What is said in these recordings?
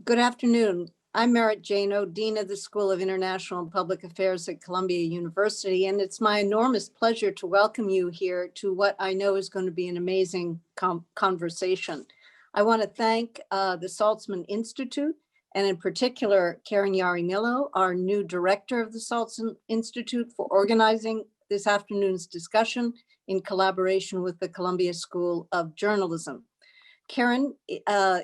Good afternoon. I'm Merit Jano, Dean of the School of International and Public Affairs at Columbia University, and it's my enormous pleasure to welcome you here to what I know is going to be an amazing conversation. I want to thank the Saltzman Institute, and in particular, Keren Yarhi-Milo, our new director of the Saltzman Institute, for organizing this afternoon's discussion in collaboration with the Columbia School of Journalism. Keren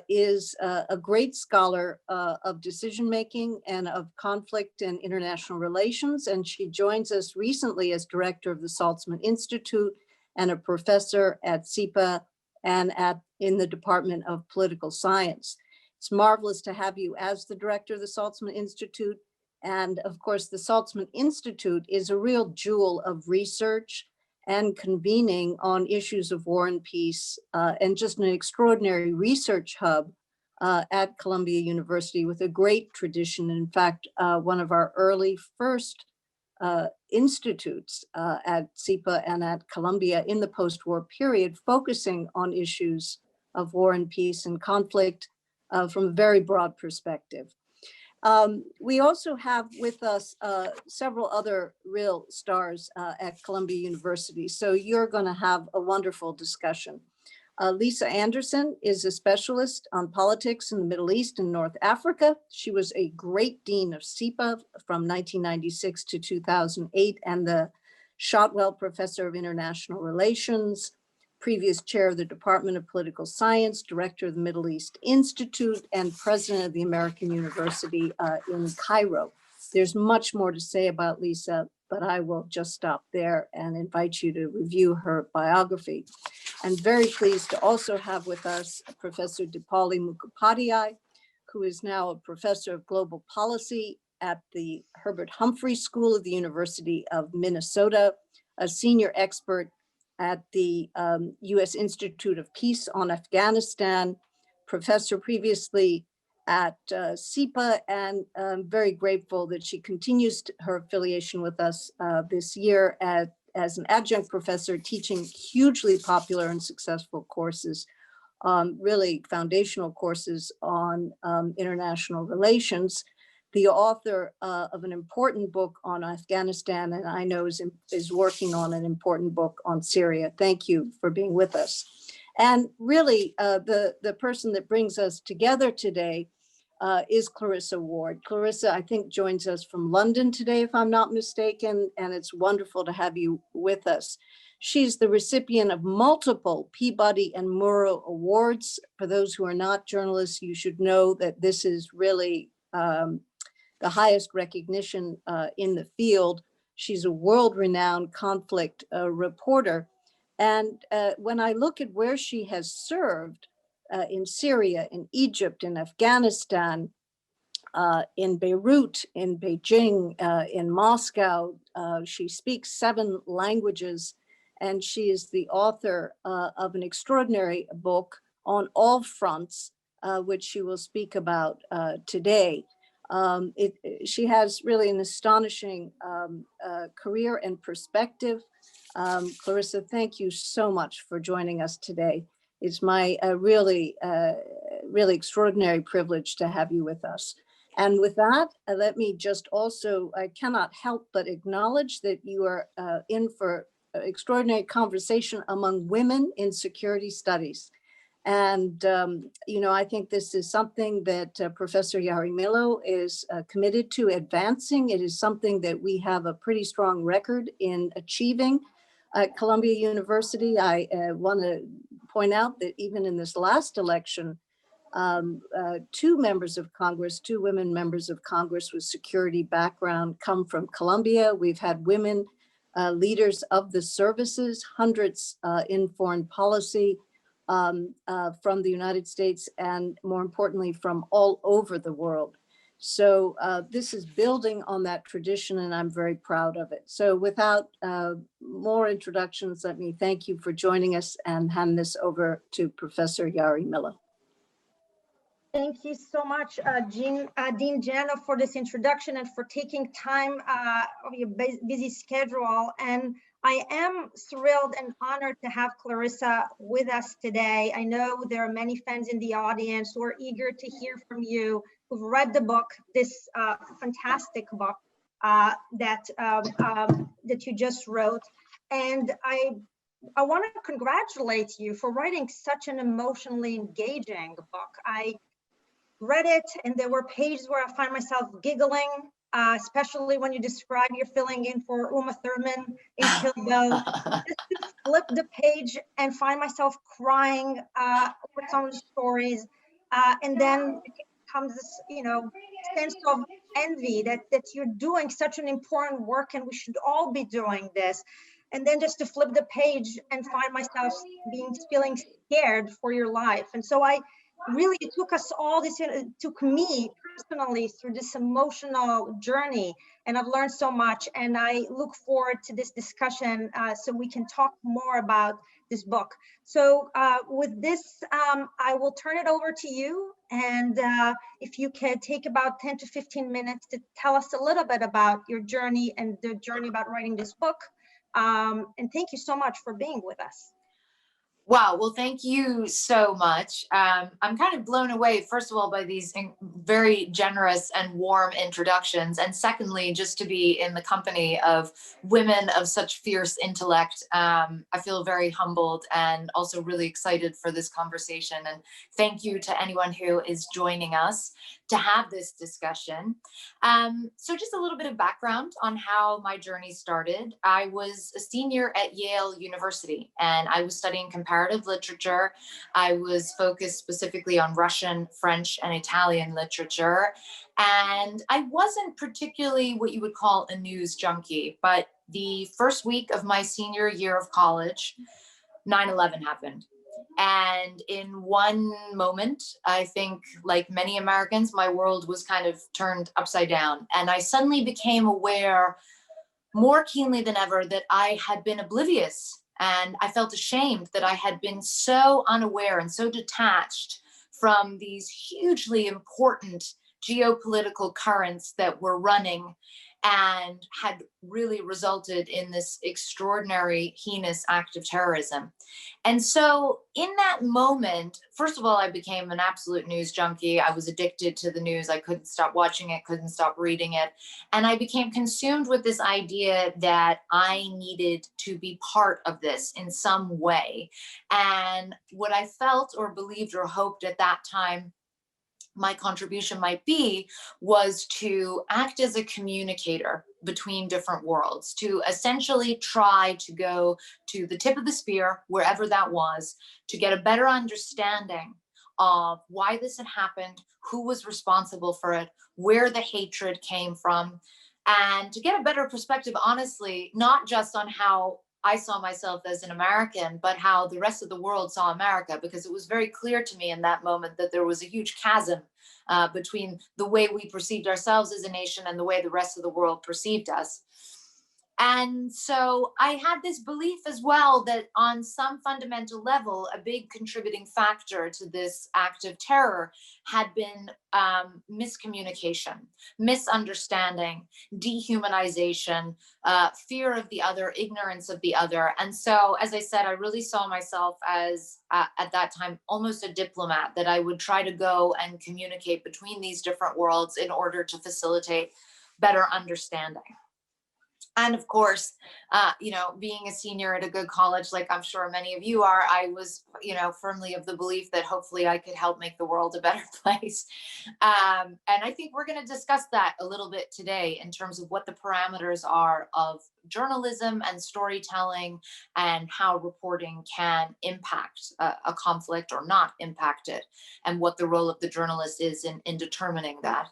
is a great scholar of decision-making and of conflict and international relations, and she joins us recently as director of the Saltzman Institute and a professor at SIPA and in the Department of Political Science. It's marvelous to have you as the director of the Saltzman Institute. And of course, the Saltzman Institute is a real jewel of research and convening on issues of war and peace, and just an extraordinary research hub at Columbia University with a great tradition. In fact, one of our early first institutes at SIPA and at Columbia in the post-war period, focusing on issues of war and peace and conflict from a very broad perspective. We also have with us several other real stars at Columbia University, so you're going to have a wonderful discussion. Lisa Anderson is a specialist on politics in the Middle East and North Africa. She was a great dean of SIPA from 1996 to 2008 and the Shotwell Professor of International Relations, previous chair of the Department of Political Science, director of the Middle East Institute, and president of the American University in Cairo. There's much more to say about Lisa, but I will just stop there and invite you to review her biography. I'm very pleased to also have with us Professor Dipali Mukhopadhyay, who is now a professor of global policy at the Herbert Humphrey School of the University of Minnesota, a senior expert at the U.S. Institute of Peace on Afghanistan, professor previously at SIPA, and I'm very grateful that she continues her affiliation with us this year as an adjunct professor teaching hugely popular and successful courses, really foundational courses on international relations. The author of an important book on Afghanistan, and I know is working on an important book on Syria. Thank you for being with us. And really, the person that brings us together today is Clarissa Ward. Clarissa, I think, joins us from London today, if I'm not mistaken, and it's wonderful to have you with us. She's the recipient of multiple Peabody and Murrow Awards. For those who are not journalists, you should know that this is really the highest recognition in the field. She's a world-renowned conflict reporter. And when I look at where she has served in Syria, in Egypt, in Afghanistan, in Beirut, in Beijing, in Moscow, she speaks 7 languages, and she is the author of an extraordinary book on all fronts, which she will speak about today. She has really an astonishing career and perspective. Clarissa, thank you so much for joining us today. It's my really extraordinary privilege to have you with us. And with that, let me just also, I cannot help but acknowledge that you are in for extraordinary conversation among women in security studies. And, you know, I think this is something that Professor Yarhi-Milo is committed to advancing. It is something that we have a pretty strong record in achieving at Columbia University. I want to point out that even in this last election, 2 members of Congress, 2 women members of Congress with security background come from Columbia. We've had women leaders of the services, hundreds in foreign policy, from the United States, and more importantly, from all over the world. So this is building on that tradition, and I'm very proud of it. So without more introductions, let me thank you for joining us and hand this over to Professor Yarhi-Milo. Thank you so much, Dean Jana, for this introduction and for taking time of your busy schedule. And I am thrilled and honored to have Clarissa with us today. I know there are many fans in the audience who are eager to hear from you, who've read the book, this fantastic book that you just wrote. And I want to congratulate you for writing such an emotionally engaging book. I read it, and there were pages where I find myself giggling, especially when you describe you're filling in for Uma Thurman in Kill Bill. Just to flip the page and find myself crying over some of the stories, and then it comes this, sense of envy that you're doing such an important work, and we should all be doing this. And then just to flip the page and find myself feeling scared for your life. And so really, it took us all this, it took me personally through this emotional journey, and I've learned so much, and I look forward to this discussion so we can talk more about this book. So with this, I will turn it over to you, and if you can take about 10 to 15 minutes to tell us a little bit about your journey and the journey about writing this book. And thank you so much for being with us. Wow. Well, thank you so much. I'm kind of blown away, first of all, by these very generous and warm introductions. And secondly, just to be in the company of women of such fierce intellect. I feel very humbled and also really excited for this conversation. And thank you to anyone who is joining us to have this discussion. So just a little bit of background on how my journey started. I was a senior at Yale University, and I was studying comparative literature. I was focused specifically on Russian, French, and Italian literature. And I wasn't particularly what you would call a news junkie, but the first week of my senior year of college, 9/11 happened. And in one moment, I think, like many Americans, my world was kind of turned upside down. And I suddenly became aware more keenly than ever that I had been oblivious. And I felt ashamed that I had been so unaware and so detached from these hugely important geopolitical currents that were running and had really resulted in this extraordinary, heinous act of terrorism. And so in that moment, first of all, I became an absolute news junkie. I was addicted to the news. I couldn't stop watching it, couldn't stop reading it. And I became consumed with this idea that I needed to be part of this in some way. And what I felt or believed or hoped at that time my contribution might be was to act as a communicator between different worlds, to essentially try to go to the tip of the spear, wherever that was, to get a better understanding of why this had happened, who was responsible for it, where the hatred came from, and to get a better perspective, honestly, not just on how I saw myself as an American, but how the rest of the world saw America, because it was very clear to me in that moment that there was a huge chasm between the way we perceived ourselves as a nation and the way the rest of the world perceived us. And so I had this belief as well that on some fundamental level, a big contributing factor to this act of terror had been miscommunication, misunderstanding, dehumanization, fear of the other, ignorance of the other. And so, as I said, I really saw myself as, at that time, almost a diplomat, that I would try to go and communicate between these different worlds in order to facilitate better understanding. And of course, being a senior at a good college, like I'm sure many of you are, I was, firmly of the belief that hopefully I could help make the world a better place. And I think we're going to discuss that a little bit today in terms of what the parameters are of journalism and storytelling and how reporting can impact a conflict or not impact it, and what the role of the journalist is in determining that.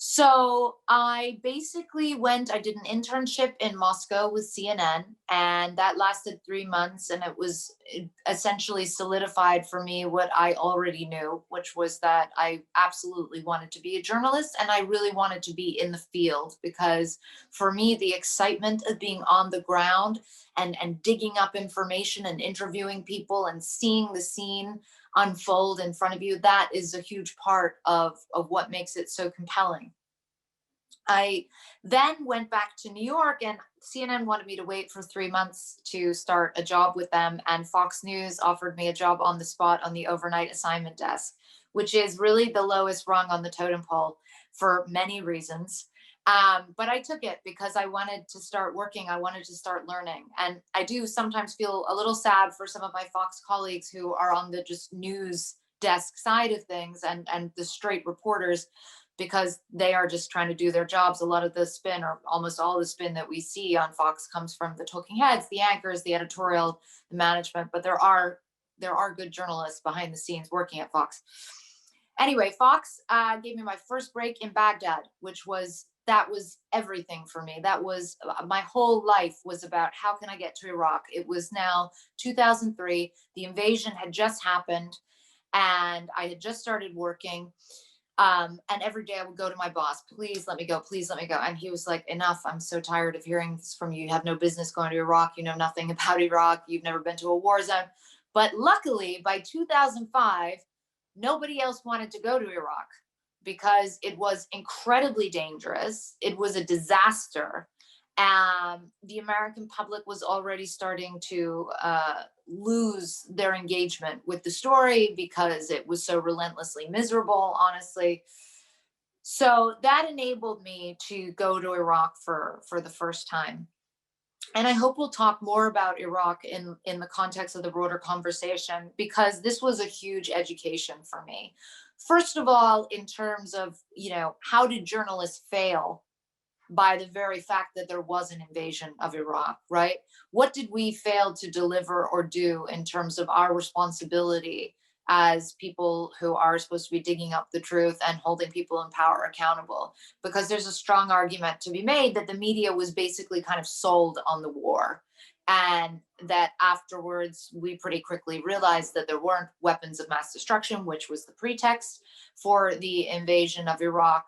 So I basically I did an internship in Moscow with CNN, and that lasted 3 months, and it essentially solidified for me what I already knew, which was that I absolutely wanted to be a journalist, and I really wanted to be in the field, because for me, the excitement of being on the ground and digging up information and interviewing people and seeing the scene unfold in front of you, that is a huge part of what makes it so compelling. I then went back to New York, and CNN wanted me to wait for 3 months to start a job with them. And Fox News offered me a job on the spot on the overnight assignment desk, which is really the lowest rung on the totem pole for many reasons. But I took it because I wanted to start working. I wanted to start learning. And I do sometimes feel a little sad for some of my Fox colleagues who are on the just news desk side of things and the straight reporters, because they are just trying to do their jobs. A lot of the spin, or almost all the spin that we see on Fox, comes from the talking heads, the anchors, the editorial, the management, but there are good journalists behind the scenes working at Fox. Anyway, Fox gave me my first break in Baghdad, that was everything for me. That was my whole life was about how can I get to Iraq? It was now 2003. The invasion had just happened and I had just started working. And every day I would go to my boss, please let me go, please let me go. And he was like, enough, I'm so tired of hearing this from you. You have no business going to Iraq. You know nothing about Iraq. You've never been to a war zone. But luckily by 2005, nobody else wanted to go to Iraq because it was incredibly dangerous. It was a disaster. The American public was already starting to lose their engagement with the story because it was so relentlessly miserable, honestly. So that enabled me to go to Iraq for the first time. And I hope we'll talk more about Iraq in the context of the broader conversation, because this was a huge education for me. First of all, in terms of, how did journalists fail by the very fact that there was an invasion of Iraq, right? What did we fail to deliver or do in terms of our responsibility as people who are supposed to be digging up the truth and holding people in power accountable? Because there's a strong argument to be made that the media was basically kind of sold on the war, and that afterwards we pretty quickly realized that there weren't weapons of mass destruction, which was the pretext for the invasion of Iraq.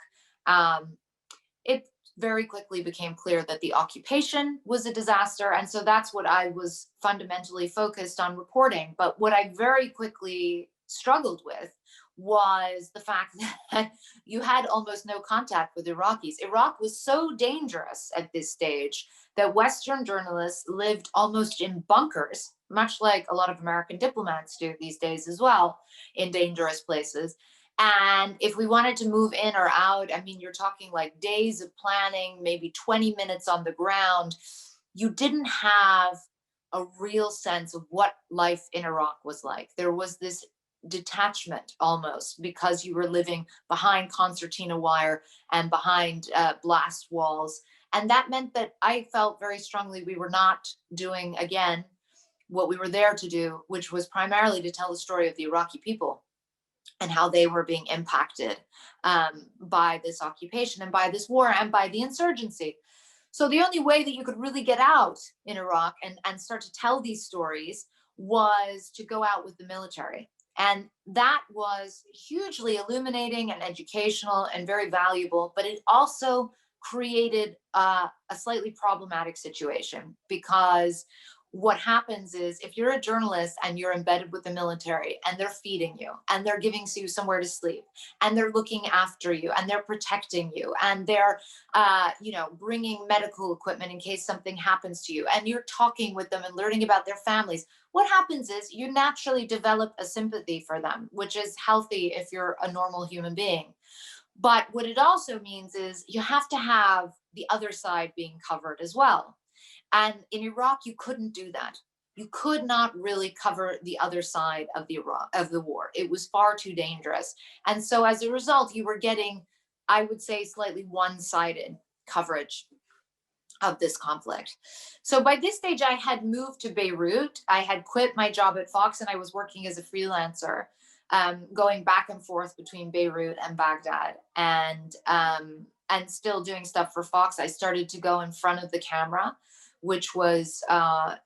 It very quickly became clear that the occupation was a disaster. And so that's what I was fundamentally focused on reporting. But what I very quickly struggled with was the fact that you had almost no contact with Iraqis. Iraq was so dangerous at this stage that Western journalists lived almost in bunkers, much like a lot of American diplomats do these days as well, in dangerous places. And if we wanted to move in or out, I mean, you're talking like days of planning, maybe 20 minutes on the ground. You didn't have a real sense of what life in Iraq was like. There was this detachment almost because you were living behind concertina wire and behind blast walls. And that meant that I felt very strongly we were not doing, again, what we were there to do, which was primarily to tell the story of the Iraqi people and how they were being impacted by this occupation and by this war and by the insurgency. So the only way that you could really get out in Iraq and start to tell these stories was to go out with the military. And that was hugely illuminating and educational and very valuable, but it also created a slightly problematic situation, because what happens is if you're a journalist and you're embedded with the military and they're feeding you and they're giving you somewhere to sleep and they're looking after you and they're protecting you and they're, bringing medical equipment in case something happens to you, and you're talking with them and learning about their families, what happens is you naturally develop a sympathy for them, which is healthy if you're a normal human being. But what it also means is you have to have the other side being covered as well. And in Iraq, you couldn't do that. You could not really cover the other side of the war. It was far too dangerous. And so as a result, you were getting, I would say, slightly one-sided coverage of this conflict. So by this stage, I had moved to Beirut. I had quit my job at Fox and I was working as a freelancer, going back and forth between Beirut and Baghdad, and still doing stuff for Fox. I started to go in front of the camera, which was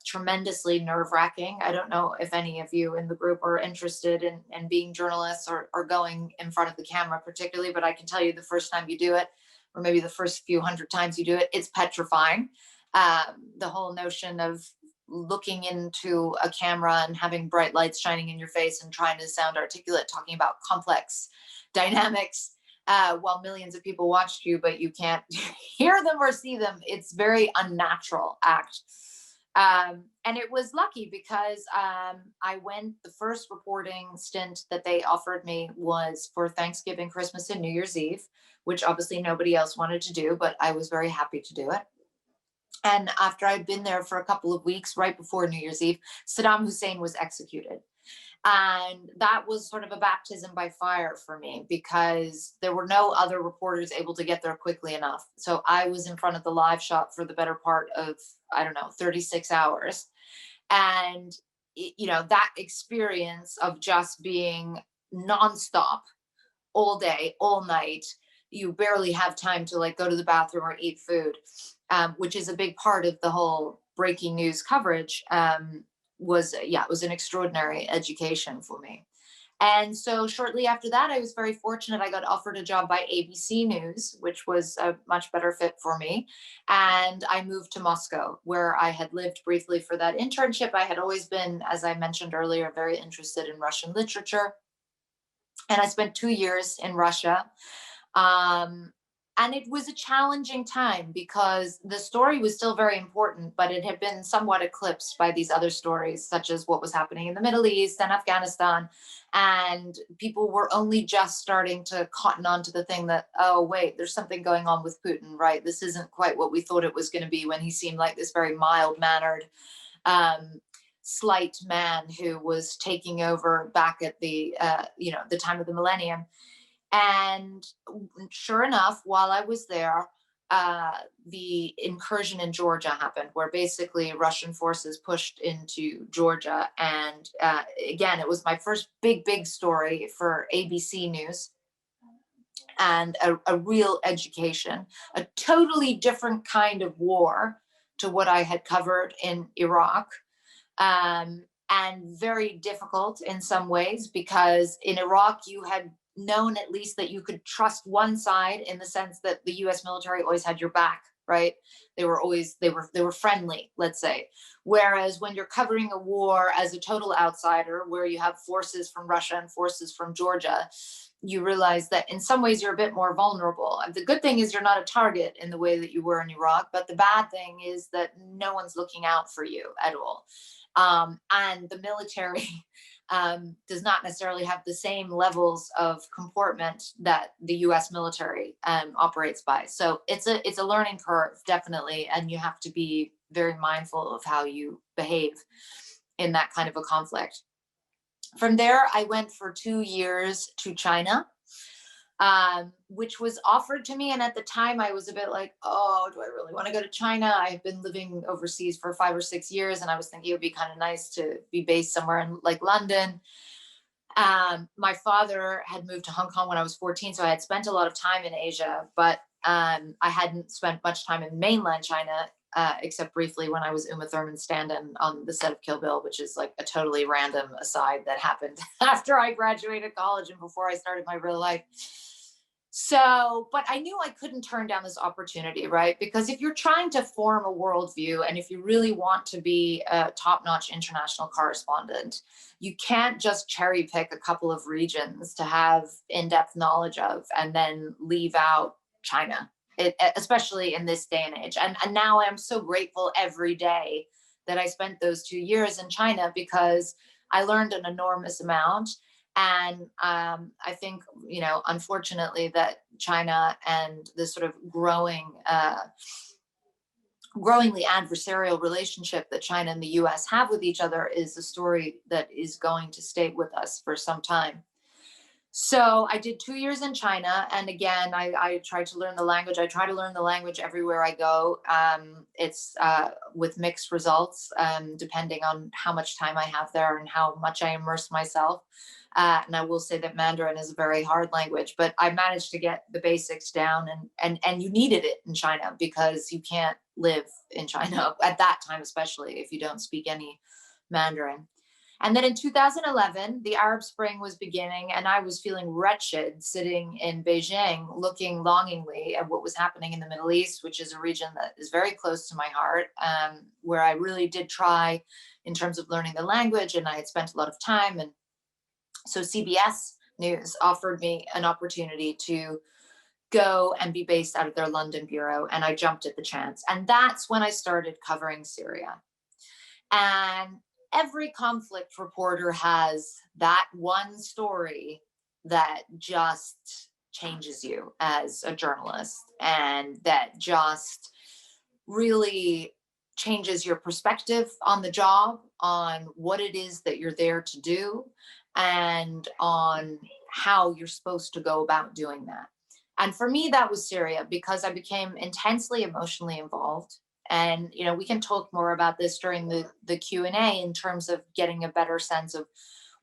tremendously nerve-wracking. I don't know if any of you in the group are interested in being journalists or going in front of the camera particularly, but I can tell you the first time you do it, or maybe the first few hundred times you do it, it's petrifying. The whole notion of looking into a camera and having bright lights shining in your face and trying to sound articulate, talking about complex dynamics while millions of people watched you, but you can't hear them or see them. It's very unnatural act. And it was lucky because the first reporting stint that they offered me was for Thanksgiving, Christmas, and New Year's Eve, which obviously nobody else wanted to do, but I was very happy to do it. And after I'd been there for a couple of weeks, right before New Year's Eve, Saddam Hussein was executed. And that was sort of a baptism by fire for me because there were no other reporters able to get there quickly enough. So I was in front of the live shot for the better part of, 36 hours. And, that experience of just being nonstop all day, all night, you barely have time to go to the bathroom or eat food, which is a big part of the whole breaking news coverage. It was an extraordinary education for me. And so shortly after that, I was very fortunate. I got offered a job by ABC News, which was a much better fit for me. And I moved to Moscow, where I had lived briefly for that internship. I had always been, as I mentioned earlier, very interested in Russian literature. And I spent 2 years in Russia. And it was a challenging time because the story was still very important, but it had been somewhat eclipsed by these other stories, such as what was happening in the Middle East and Afghanistan. And people were only just starting to cotton on to the thing that, oh, wait, there's something going on with Putin, right? This isn't quite what we thought it was going to be when he seemed like this very mild-mannered, slight man who was taking over back at the time of the millennium. And sure enough, while I was there, the incursion in Georgia happened, where basically Russian forces pushed into Georgia. And again, it was my first big story for ABC News, and a real education, a totally different kind of war to what I had covered in Iraq. And very difficult in some ways, because in Iraq you had known at least that you could trust one side, in the sense that the US military always had your back, right? They were friendly, let's say. Whereas when you're covering a war as a total outsider, where you have forces from Russia and forces from Georgia, you realize that in some ways you're a bit more vulnerable. And the good thing is you're not a target in the way that you were in Iraq, but the bad thing is that no one's looking out for you at all. And the military does not necessarily have the same levels of comportment that the US military operates by. So it's a learning curve, definitely. And you have to be very mindful of how you behave in that kind of a conflict. From there, I went for 2 years to China, which was offered to me. And at the time I was a bit like, oh, do I really want to go to China? I've been living overseas for 5 or 6 years, and I was thinking it would be kind of nice to be based somewhere in London. My father had moved to Hong Kong when I was 14, so I had spent a lot of time in Asia, but I hadn't spent much time in mainland China, except briefly when I was Uma Thurman's stand-in on the set of Kill Bill, which is a totally random aside that happened after I graduated college and before I started my real life. So, but I knew I couldn't turn down this opportunity, right? Because if you're trying to form a worldview, and if you really want to be a top-notch international correspondent, you can't just cherry pick a couple of regions to have in-depth knowledge of and then leave out China, especially in this day and age. And now I'm so grateful every day that I spent those 2 years in China, because I learned an enormous amount. And I think, unfortunately, that China and the sort of growingly adversarial relationship that China and the US have with each other is a story that is going to stay with us for some time. So I did 2 years in China. And again, I tried to learn the language. I try to learn the language everywhere I go. It's with mixed results, depending on how much time I have there and how much I immerse myself. And I will say that Mandarin is a very hard language, but I managed to get the basics down, and you needed it in China, because you can't live in China at that time, especially if you don't speak any Mandarin. And then in 2011, the Arab Spring was beginning, and I was feeling wretched sitting in Beijing, looking longingly at what was happening in the Middle East, which is a region that is very close to my heart, where I really did try in terms of learning the language, and I had spent a lot of time. And so CBS News offered me an opportunity to go and be based out of their London bureau, and I jumped at the chance. And that's when I started covering Syria. And every conflict reporter has that one story that just changes you as a journalist, and that just really changes your perspective on the job, on what it is that you're there to do, and on how you're supposed to go about doing that. And for me, that was Syria, because I became intensely emotionally involved. And, you know, we can talk more about this during the Q&A in terms of getting a better sense of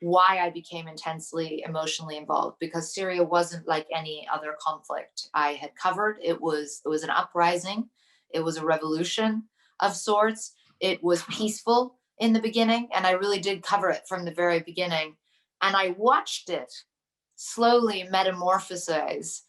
why I became intensely emotionally involved, because Syria wasn't like any other conflict I had covered. It was an uprising. It was a revolution of sorts. It was peaceful in the beginning, and I really did cover it from the very beginning. And I watched it slowly metamorphosize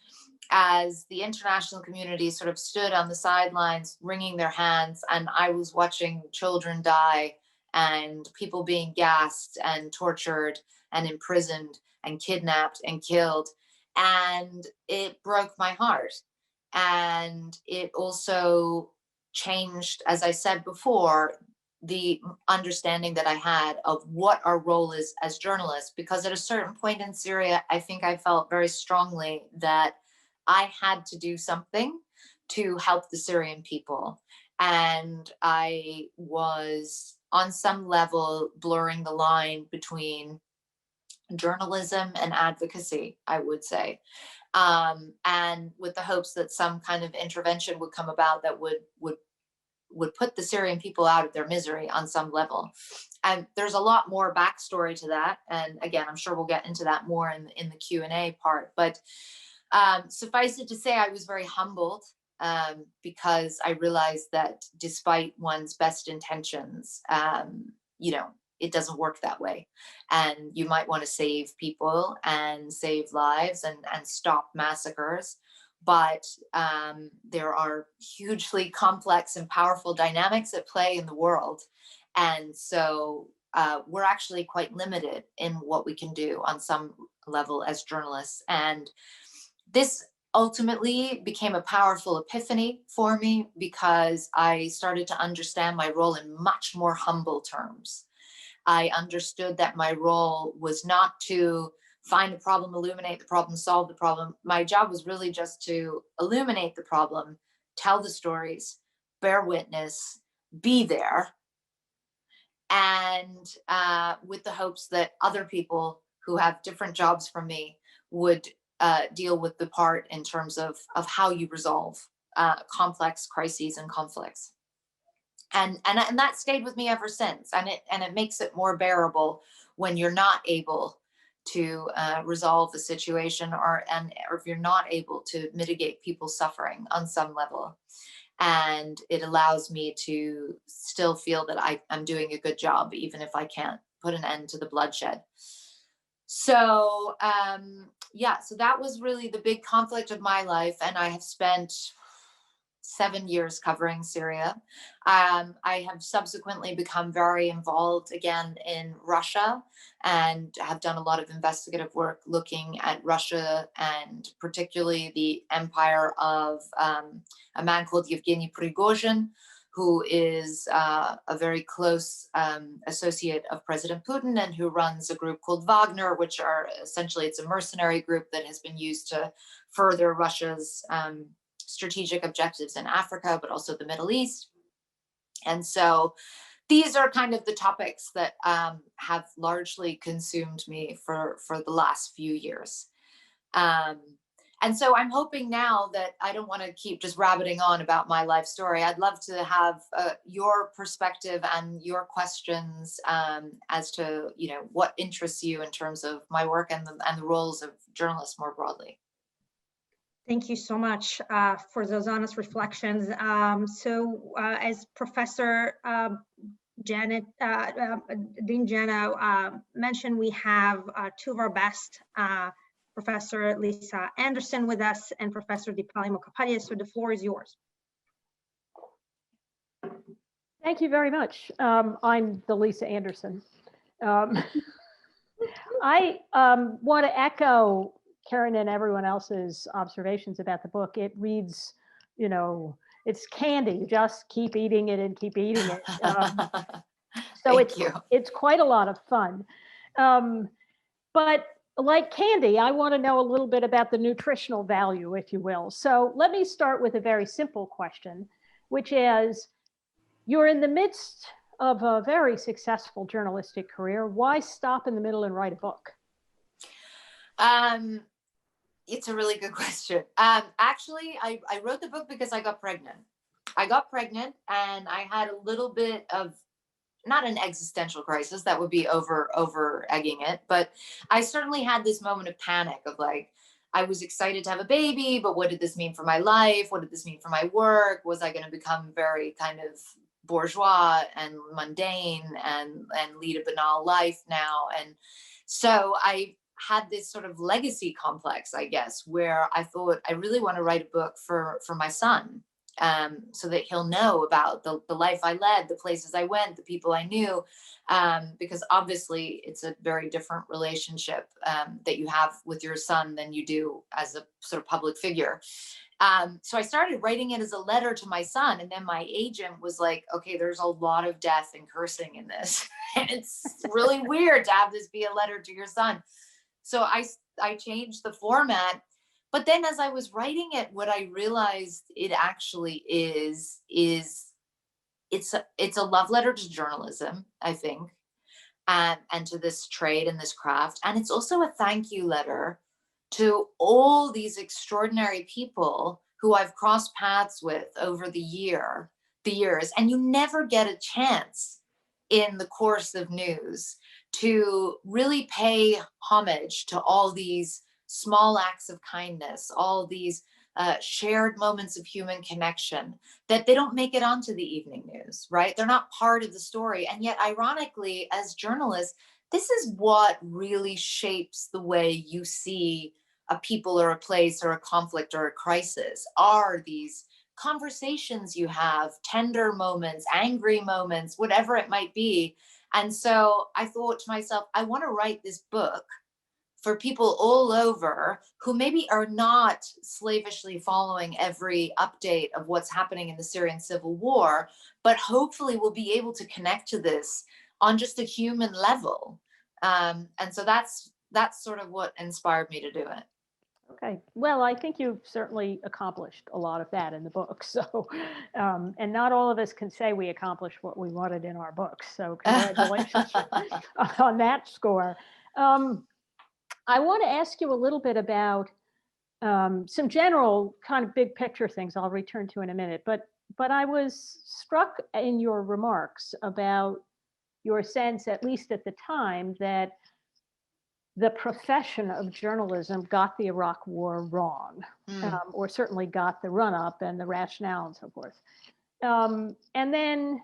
as the international community sort of stood on the sidelines, wringing their hands, and I was watching children die and people being gassed and tortured and imprisoned and kidnapped and killed. And it broke my heart. And it also changed, as I said before, the understanding that I had of what our role is as journalists, because at a certain point in Syria, I think I felt very strongly that I had to do something to help the Syrian people. And I was on some level blurring the line between journalism and advocacy, I would say. And with the hopes that some kind of intervention would come about that would put the Syrian people out of their misery on some level. And there's a lot more backstory to that. And again, I'm sure we'll get into that more in the Q&A part. But suffice it to say, I was very humbled because I realized that despite one's best intentions, you know, it doesn't work that way. And you might want to save people and save lives and stop massacres. But there are hugely complex and powerful dynamics at play in the world. And so we're actually quite limited in what we can do on some level as journalists. And this ultimately became a powerful epiphany for me, because I started to understand my role in much more humble terms. I understood that my role was not to find the problem, illuminate the problem, solve the problem. My job was really just to illuminate the problem, tell the stories, bear witness, be there, and with the hopes that other people who have different jobs from me would deal with the part in terms of how you resolve complex crises and conflicts. And that stayed with me ever since. And it makes it more bearable when you're not able to resolve the situation, or if you're not able to mitigate people's suffering on some level. And it allows me to still feel that I'm doing a good job, even if I can't put an end to the bloodshed. So yeah, so that was really the big conflict of my life. And I have spent 7 years covering Syria. I have subsequently become very involved again in Russia, and have done a lot of investigative work looking at Russia, and particularly the empire of a man called Yevgeny Prigozhin, who is a very close associate of President Putin, and who runs a group called Wagner, which are essentially, it's a mercenary group that has been used to further Russia's strategic objectives in Africa, but also the Middle East. And so these are kind of the topics that have largely consumed me for the last few years. And so I'm hoping now that I don't want to keep just rabbiting on about my life story. I'd love to have your perspective and your questions as to, you know, what interests you in terms of my work and the roles of journalists more broadly. Thank you so much for those honest reflections. So as Professor Janet, Dean Jano mentioned, we have two of our best, Professor Lisa Anderson with us and Professor Dipali Mukhopadhyay. So the floor is yours. Thank you very much. I'm the Lisa Anderson. I want to echo Keren and everyone else's observations about the book. It reads, you know, it's candy. You just keep eating it and keep eating it. So it's quite a lot of fun. But like candy, I want to know a little bit about the nutritional value, if you will. So let me start with a very simple question, which is, you're in the midst of a very successful journalistic career. Why stop in the middle and write a book? It's a really good question. Actually, I wrote the book because I got pregnant. I got pregnant and I had a little bit of, not an existential crisis, that would be over egging it, but I certainly had this moment of panic of like, I was excited to have a baby, but what did this mean for my life? What did this mean for my work? Was I going to become very kind of bourgeois and mundane and lead a banal life now? And so I had this sort of legacy complex, I guess, where I thought I really want to write a book for my son, so that he'll know about the life I led, the places I went, the people I knew, because obviously it's a very different relationship that you have with your son than you do as a sort of public figure. So I started writing it as a letter to my son, and then my agent was like, okay, there's a lot of death and cursing in this. And it's really weird to have this be a letter to your son. So I changed the format. But then as I was writing it, what I realized it actually is it's a love letter to journalism, I think, and to this trade and this craft. And it's also a thank you letter to all these extraordinary people who I've crossed paths with over the years, and you never get a chance in the course of news to really pay homage to all these small acts of kindness, all these shared moments of human connection, that they don't make it onto the evening news, right? They're not part of the story. And yet, ironically, as journalists, this is what really shapes the way you see a people or a place or a conflict or a crisis, are these conversations you have, tender moments, angry moments, whatever it might be. And so I thought to myself, I want to write this book for people all over who maybe are not slavishly following every update of what's happening in the Syrian civil war, but hopefully will be able to connect to this on just a human level. And so that's sort of what inspired me to do it. Okay, well, I think you've certainly accomplished a lot of that in the book. So, and not all of us can say we accomplished what we wanted in our books. So congratulations on that score. I want to ask you a little bit about some general kind of big picture things I'll return to in a minute. But I was struck in your remarks about your sense, at least at the time, that the profession of journalism got the Iraq War wrong, or certainly got the run-up and the rationale and so forth. And then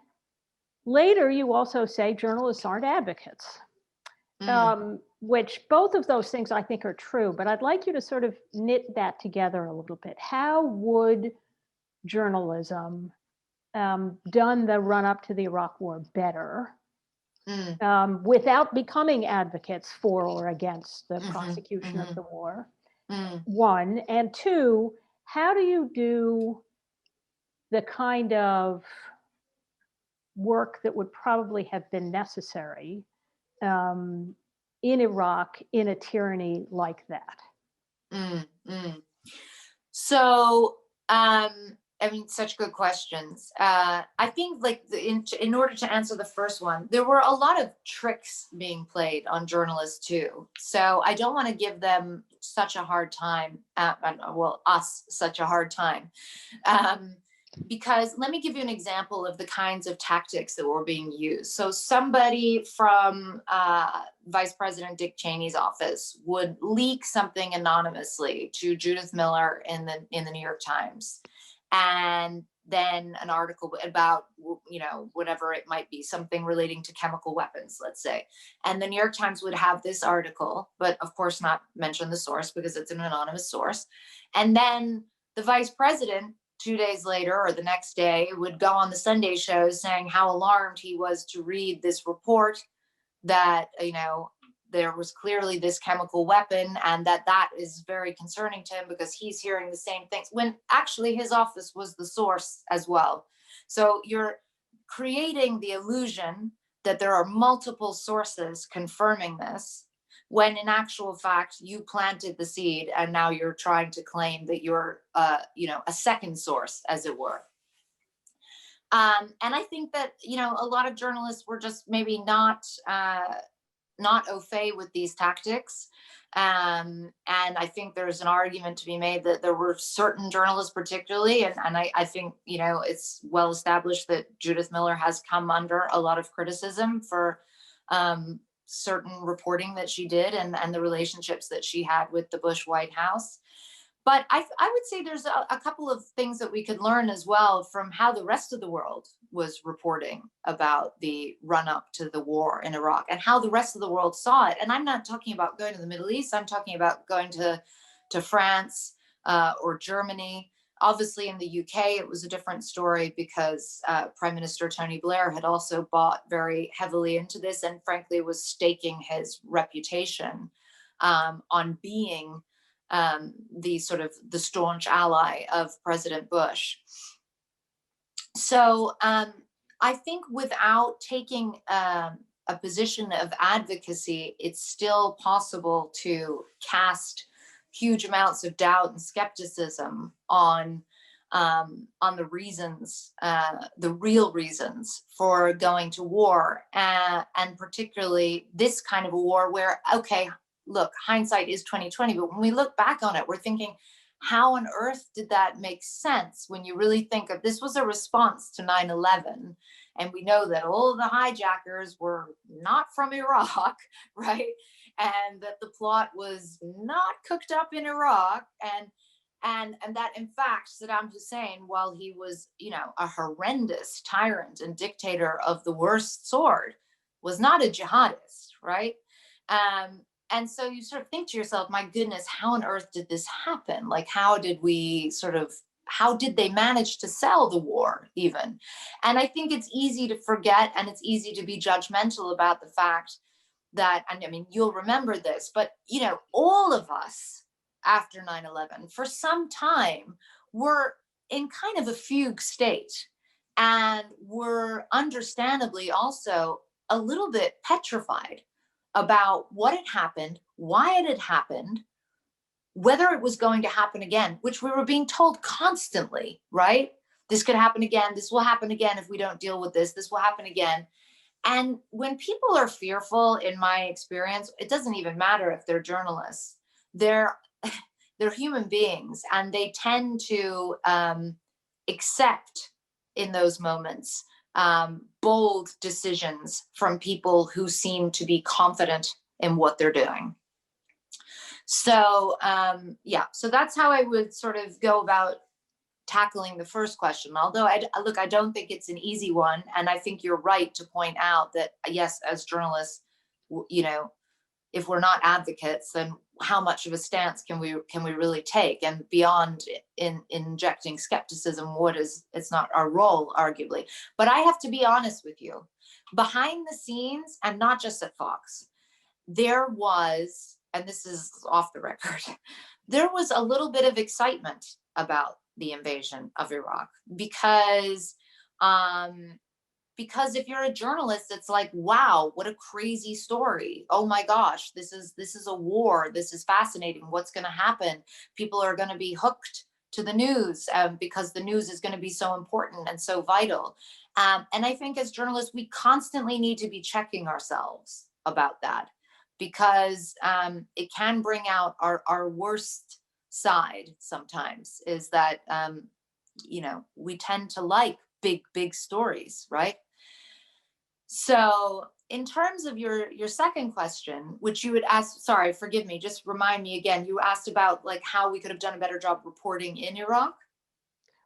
later you also say journalists aren't advocates, which both of those things I think are true, but I'd like you to sort of knit that together a little bit. How would journalism done the run-up to the Iraq War better without becoming advocates for or against the prosecution of the war? One. And two, how do you do the kind of work that would probably have been necessary in Iraq in a tyranny like that? So, I mean, such good questions. I think like in order to answer the first one, there were a lot of tricks being played on journalists too. So I don't want to give them such a hard time, us such a hard time. Because let me give you an example of the kinds of tactics that were being used. So somebody from Vice President Dick Cheney's office would leak something anonymously to Judith Miller in the New York Times. And then an article about, whatever it might be, something relating to chemical weapons, let's say. And the New York Times would have this article, but of course not mention the source because it's an anonymous source. And then the vice president, 2 days later or the next day, would go on the Sunday show saying how alarmed he was to read this report that, there was clearly this chemical weapon, and that is very concerning to him because he's hearing the same things, when actually his office was the source as well. So you're creating the illusion that there are multiple sources confirming this, when in actual fact you planted the seed and now you're trying to claim that you're a second source, as it were. And I think that a lot of journalists were just maybe not au fait with these tactics. And I think there's an argument to be made that there were certain journalists particularly, and I think, it's well established that Judith Miller has come under a lot of criticism for certain reporting that she did and the relationships that she had with the Bush White House. But I would say there's a couple of things that we could learn as well from how the rest of the world was reporting about the run up to the war in Iraq and how the rest of the world saw it. And I'm not talking about going to the Middle East. I'm talking about going to France or Germany. Obviously in the UK, it was a different story because Prime Minister Tony Blair had also bought very heavily into this and frankly was staking his reputation on being the staunch ally of President Bush. So I think without taking a position of advocacy, it's still possible to cast huge amounts of doubt and skepticism on the reasons, the real reasons for going to war, and particularly this kind of a war where, okay, look, hindsight is 2020, but when we look back on it, we're thinking, how on earth did that make sense when you really think of this was a response to 9/11? And we know that all of the hijackers were not from Iraq, right? And that the plot was not cooked up in Iraq, and that in fact Saddam Hussein, while he was, a horrendous tyrant and dictator of the worst sort, was not a jihadist, right? And so you sort of think to yourself, my goodness, how on earth did this happen? Like, how did they manage to sell the war even? And I think it's easy to forget, and it's easy to be judgmental about the fact that, and I mean, you'll remember this, but, all of us after 9/11 for some time were in kind of a fugue state, and were understandably also a little bit petrified about what had happened, why it had happened, whether it was going to happen again, which we were being told constantly, right? This could happen again. This will happen again if we don't deal with this. This will happen again. And when people are fearful, in my experience, it doesn't even matter if they're journalists. They're human beings, and they tend to accept in those moments bold decisions from people who seem to be confident in what they're doing. So so that's how I would sort of go about tackling the first question. Although I don't think it's an easy one, and I think you're right to point out that yes, as journalists, if we're not advocates, then how much of a stance can we really take? And beyond injecting skepticism, it's not our role, arguably. But I have to be honest with you, behind the scenes, and not just at Fox, there was, and this is off the record, there was a little bit of excitement about the invasion of Iraq because if you're a journalist, it's like, wow, what a crazy story. Oh my gosh, this is a war. This is fascinating. What's going to happen? People are going to be hooked to the news because the news is going to be so important and so vital. And I think as journalists, we constantly need to be checking ourselves about that, because it can bring out our worst side sometimes, is that, we tend to like big stories, right? So in terms of your second question, which you would ask, sorry, forgive me, just remind me again, you asked about like how we could have done a better job reporting in Iraq?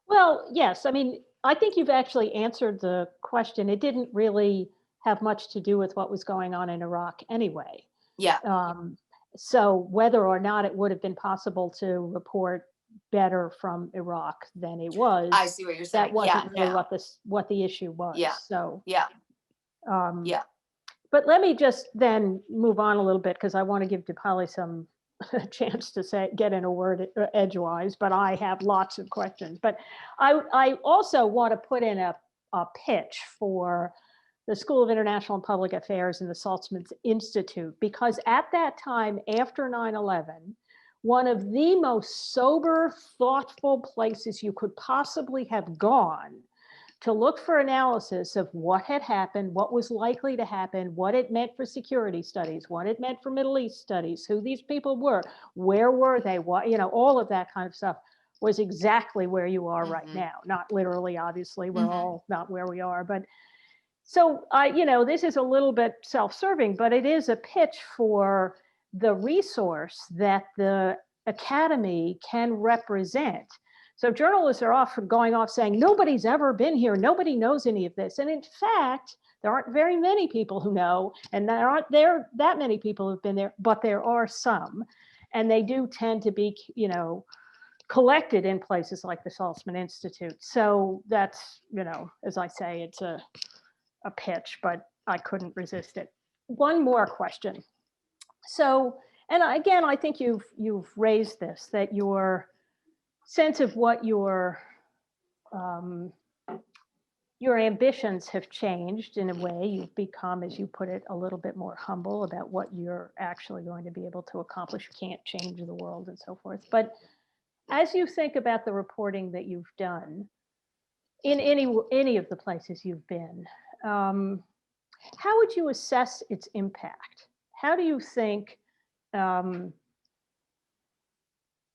Well, yes. I mean, I think you've actually answered the question. It didn't really have much to do with what was going on in Iraq anyway. Yeah. So whether or not it would have been possible to report better from Iraq than it was, I see what you're saying. that wasn't really no. what the issue was. Yeah. So Yeah. yeah. But let me just then move on a little bit, because I want to give Dipali some chance to get in a word edgewise, but I have lots of questions. But I also want to put in a pitch for the School of International and Public Affairs and the Saltzman Institute, because at that time, after 9/11, one of the most sober, thoughtful places you could possibly have gone to look for analysis of what had happened, what was likely to happen, what it meant for security studies, what it meant for Middle East studies, who these people were, where were they, what, all of that kind of stuff, was exactly where you are right now. Not literally, obviously, we're all not where we are, but so this is a little bit self-serving, but it is a pitch for the resource that the academy can represent. So journalists are often going off saying, nobody's ever been here, nobody knows any of this. And in fact, there aren't very many people who know, and there aren't that many people who've been there, but there are some. And they do tend to be, collected in places like the Saltzman Institute. So that's, as I say, it's a pitch, but I couldn't resist it. One more question. So, and again, I think you've raised this, that your sense of what your ambitions have changed in a way. You've become, as you put it, a little bit more humble about what you're actually going to be able to accomplish. You can't change the world and so forth. But as you think about the reporting that you've done in any of the places you've been, how would you assess its impact? How do you think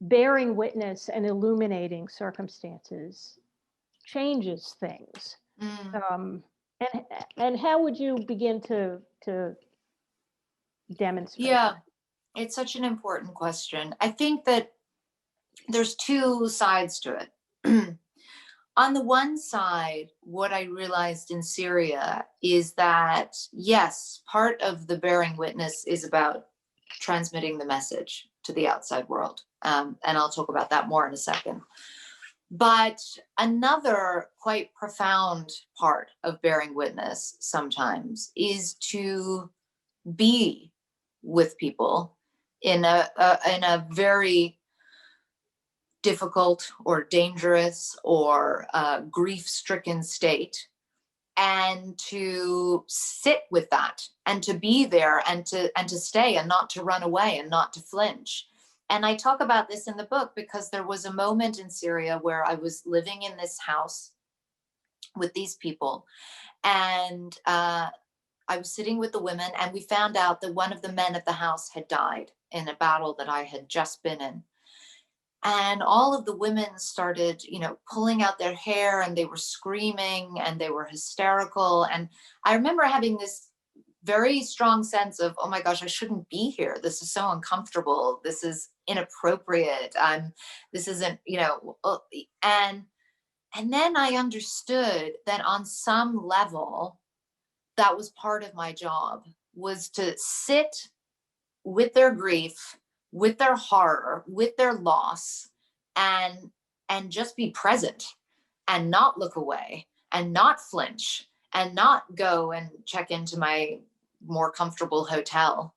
bearing witness and illuminating circumstances changes things? And how would you begin to demonstrate? Yeah, it's such an important question. I think that there's two sides to it. On the one side, what I realized in Syria is that, yes, part of the bearing witness is about transmitting the message to the outside world. And I'll talk about that more in a second. But another quite profound part of bearing witness sometimes is to be with people in a very difficult or dangerous or grief-stricken state, and to sit with that and to be there and to stay and not to run away and not to flinch. And I talk about this in the book because there was a moment in Syria where I was living in this house with these people, and I was sitting with the women, and we found out that one of the men of the house had died in a battle that I had just been in. And all of the women started, pulling out their hair, and they were screaming and they were hysterical. And I remember having this very strong sense of, oh my gosh, I shouldn't be here. This is so uncomfortable. This is inappropriate. This isn't, and then I understood that on some level, that was part of my job, was to sit with their grief, with their horror, with their loss, and just be present and not look away and not flinch and not go and check into my more comfortable hotel.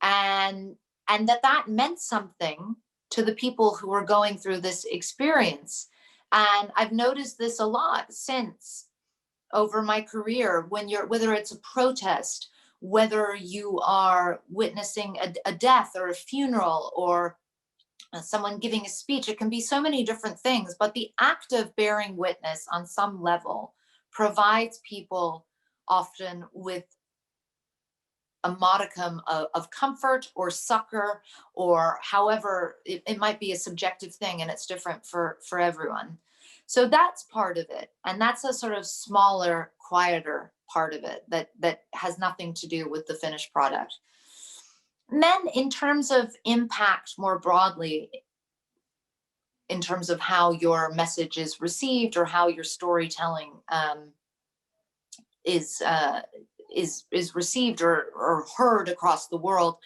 And that meant something to the people who were going through this experience. And I've noticed this a lot since over my career, whether it's a protest, whether you are witnessing a death or a funeral or someone giving a speech. It can be so many different things, but the act of bearing witness on some level provides people often with a modicum of comfort or succor, or however, it might be a subjective thing, and it's different for everyone. So that's part of it. And that's a sort of smaller, quieter part of it that has nothing to do with the finished product. And then in terms of impact more broadly, in terms of how your message is received or how your storytelling is received or heard across the world.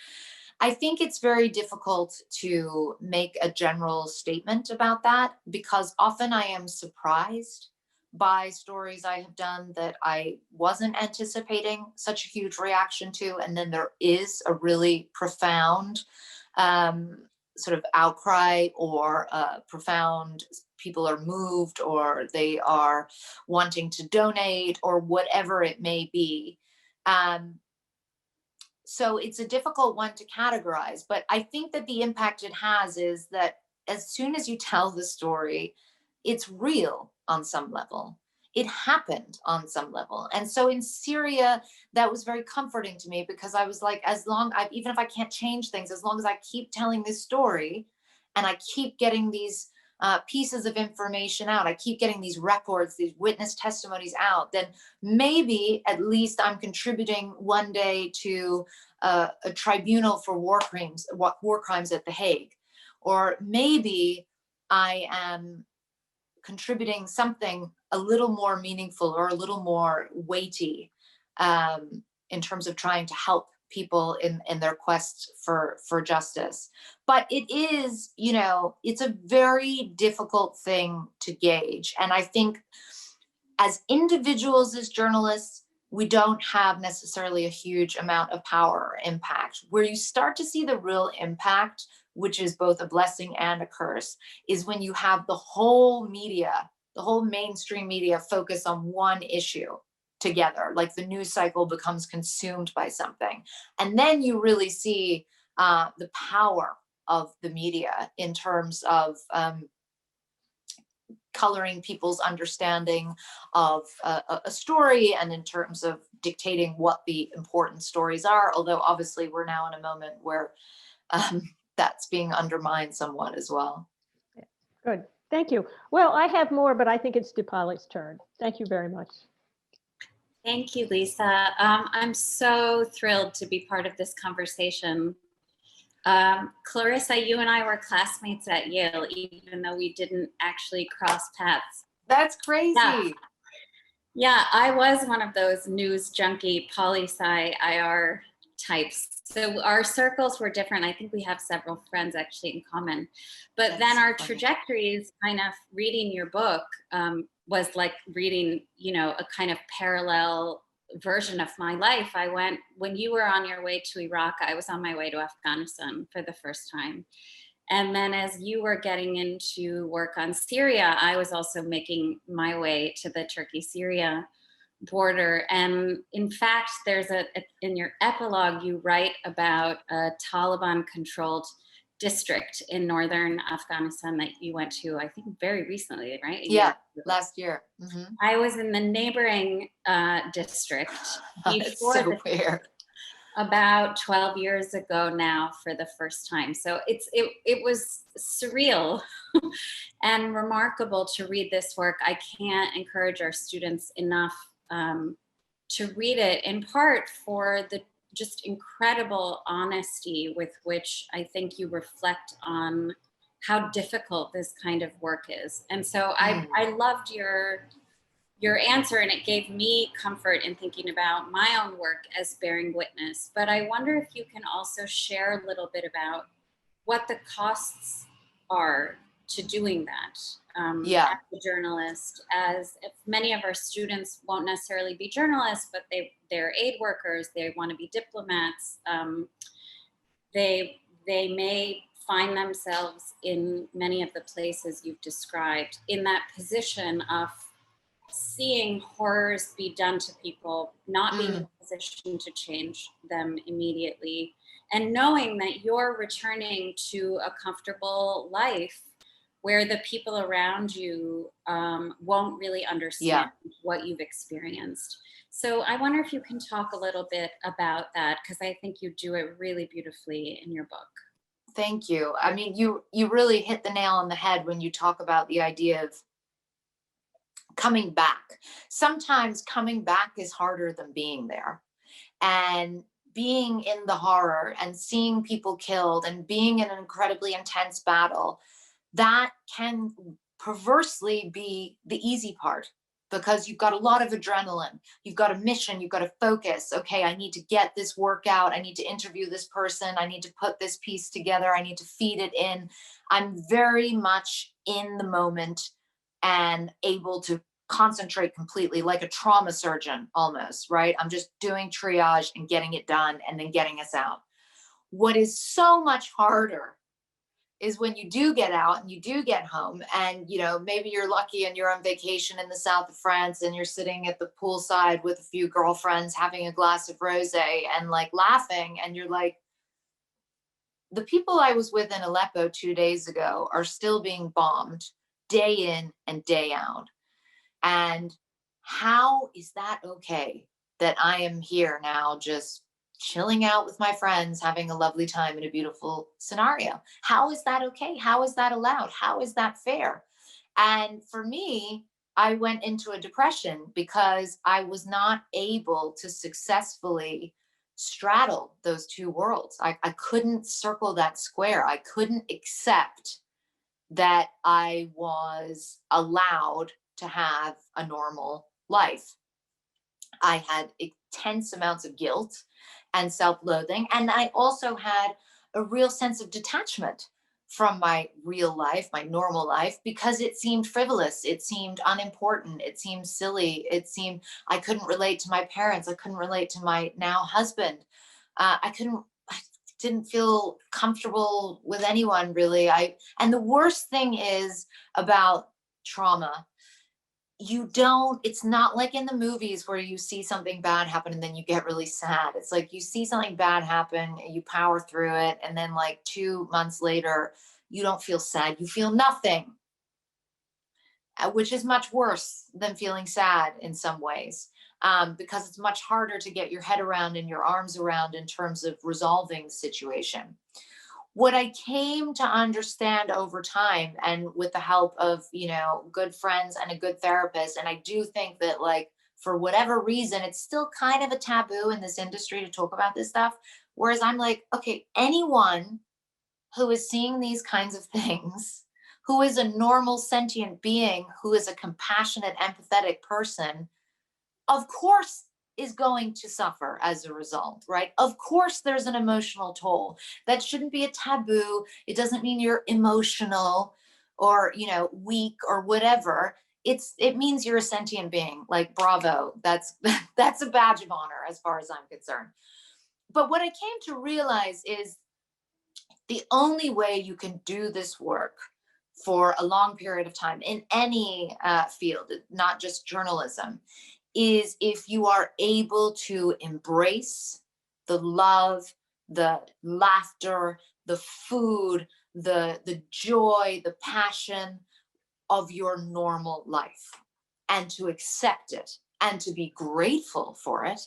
I think it's very difficult to make a general statement about that, because often I am surprised by stories I have done that I wasn't anticipating such a huge reaction to. And then there is a really profound sort of outcry, or profound, people are moved, or they are wanting to donate, or whatever it may be. So it's a difficult one to categorize, but I think that the impact it has is that as soon as you tell the story, it's real on some level. It happened on some level. And so in Syria, that was very comforting to me, because I was like, even if I can't change things, as long as I keep telling this story and I keep getting these pieces of information out, I keep getting these records, these witness testimonies out, then maybe at least I'm contributing one day to a tribunal for war crimes at The Hague. Or maybe I am contributing something a little more meaningful or a little more weighty in terms of trying to help people in their quest for justice. But it is, it's a very difficult thing to gauge. And I think as individuals, as journalists, we don't have necessarily a huge amount of power or impact. Where you start to see the real impact, which is both a blessing and a curse, is when you have the whole media, the whole mainstream media focus on one issue together, like the news cycle becomes consumed by something. And then you really see the power of the media in terms of coloring people's understanding of a story, and in terms of dictating what the important stories are. Although obviously we're now in a moment where that's being undermined somewhat as well. Good, thank you. Well, I have more, but I think it's Dipali's turn. Thank you very much. Thank you, Lisa. I'm so thrilled to be part of this conversation. Clarissa, you and I were classmates at Yale, even though we didn't actually cross paths. That's crazy. Yeah, I was one of those news junkie, poli-sci IR types. So our circles were different. I think we have several friends actually in common. But then our trajectories, kind of reading your book, was like reading, a kind of parallel version of my life. When you were on your way to Iraq, I was on my way to Afghanistan for the first time. And then as you were getting into work on Syria, I was also making my way to the Turkey-Syria border. And in fact, in your epilogue, you write about a Taliban-controlled district in northern Afghanistan that you went to, I think, very recently, right? Yeah, last year. Mm-hmm. I was in the neighboring district It's so weird. About 12 years ago now for the first time. So it was surreal and remarkable to read this work. I can't encourage our students enough to read it, in part for the just incredible honesty with which I think you reflect on how difficult this kind of work is. And so I loved your answer, and it gave me comfort in thinking about my own work as bearing witness. But I wonder if you can also share a little bit about what the costs are to doing that as a journalist, as if many of our students won't necessarily be journalists, but they're aid workers, they want to be diplomats. They may find themselves in many of the places you've described in that position of seeing horrors be done to people, not being in a position to change them immediately, and knowing that you're returning to a comfortable life where the people around you won't really understand what you've experienced. So I wonder if you can talk a little bit about that, because I think you do it really beautifully in your book. Thank you. I mean, you really hit the nail on the head when you talk about the idea of coming back. Sometimes coming back is harder than being there. And being in the horror and seeing people killed and being in an incredibly intense battle, that can perversely be the easy part, because you've got a lot of adrenaline, you've got a mission, you've got to focus. Okay, I need to get this work out, I need to interview this person, I need to put this piece together, I need to feed it in. I'm very much in the moment and able to concentrate completely, like a trauma surgeon almost, right? I'm just doing triage and getting it done and then getting us out. What is so much harder is when you do get out and you do get home, and maybe you're lucky and you're on vacation in the south of France and you're sitting at the poolside with a few girlfriends having a glass of rosé and like laughing, and you're like, the people I was with in Aleppo 2 days ago are still being bombed day in and day out. And how is that okay that I am here now just chilling out with my friends, having a lovely time in a beautiful scenario? How is that okay? How is that allowed? How is that fair? And for me, I went into a depression because I was not able to successfully straddle those two worlds. I couldn't circle that square. I couldn't accept that I was allowed to have a normal life. I had intense amounts of guilt and self-loathing, and I also had a real sense of detachment from my real life, my normal life, because it seemed frivolous, it seemed unimportant, it seemed silly, it seemed I couldn't relate to my parents, I couldn't relate to my now husband, I didn't feel comfortable with anyone really. And the worst thing is about trauma, it's not like in the movies where you see something bad happen and then you get really sad. It's like you see something bad happen, you power through it, and then like 2 months later, you don't feel sad, you feel nothing, which is much worse than feeling sad in some ways, because it's much harder to get your head around and your arms around in terms of resolving the situation. What I came to understand over time, and with the help of, good friends and a good therapist, and I do think that, like, for whatever reason, it's still kind of a taboo in this industry to talk about this stuff. Whereas I'm like, okay, anyone who is seeing these kinds of things, who is a normal sentient being, who is a compassionate, empathetic person, of course is going to suffer as a result, right? Of course, there's an emotional toll. That shouldn't be a taboo. It doesn't mean you're emotional or, weak or whatever. It means you're a sentient being. Like, bravo. That's a badge of honor as far as I'm concerned. But what I came to realize is the only way you can do this work for a long period of time in any field, not just journalism, is if you are able to embrace the love, the laughter, the food, the joy, the passion of your normal life, and to accept it and to be grateful for it,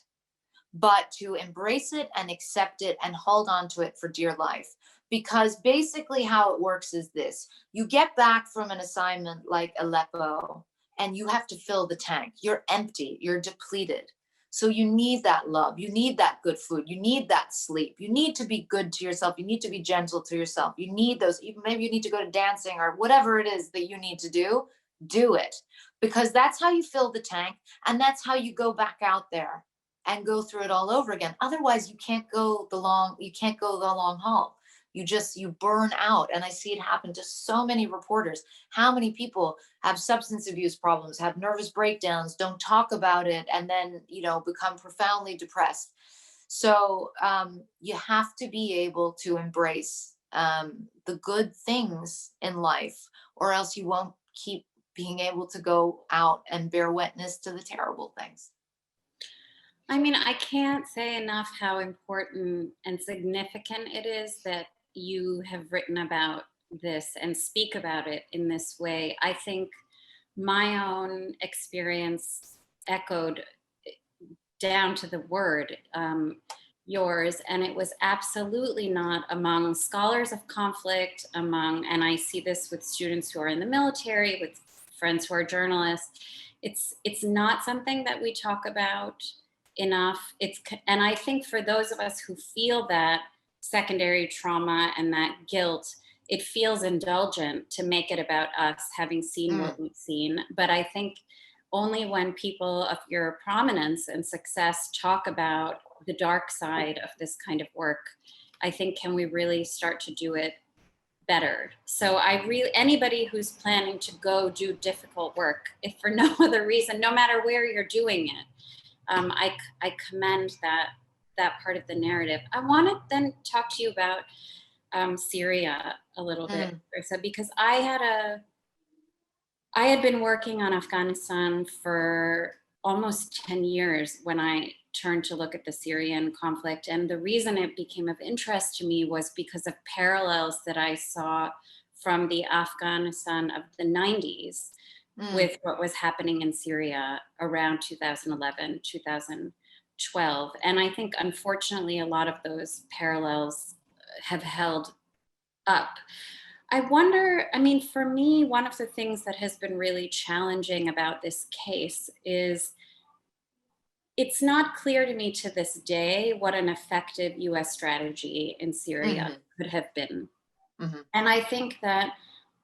but to embrace it and accept it and hold on to it for dear life. Because basically how it works is this: you get back from an assignment like Aleppo, and you have to fill the tank. You're empty, you're depleted. So you need that love, you need that good food, you need that sleep, you need to be good to yourself, you need to be gentle to yourself, you need those, even maybe you need to go to dancing or whatever it is that you need to do it. Because that's how you fill the tank, and that's how you go back out there and go through it all over again. Otherwise, you can't go the long haul. You burn out. And I see it happen to so many reporters. How many people have substance abuse problems, have nervous breakdowns, don't talk about it, and then, become profoundly depressed. So you have to be able to embrace the good things in life, or else you won't keep being able to go out and bear witness to the terrible things. I mean, I can't say enough how important and significant it is that you have written about this and speak about it in this way. I think my own experience echoed down to the word yours, and it was absolutely not among scholars of conflict, and I see this with students who are in the military, with friends who are journalists. It's not something that we talk about enough. And I think for those of us who feel that secondary trauma and that guilt, it feels indulgent to make it about us, having seen what we've seen. But I think only when people of your prominence and success talk about the dark side of this kind of work, I think can we really start to do it better. So anybody who's planning to go do difficult work, if for no other reason, no matter where you're doing it, I commend that part of the narrative. I want to then talk to you about Syria a little bit, Clarissa, because I had been working on Afghanistan for almost 10 years when I turned to look at the Syrian conflict. And the reason it became of interest to me was because of parallels that I saw from the Afghanistan of the 90s with what was happening in Syria around 2011, 2012. And I think, unfortunately, a lot of those parallels have held up. I wonder, I mean, for me, one of the things that has been really challenging about this case is it's not clear to me to this day what an effective US strategy in Syria could have been. And I think that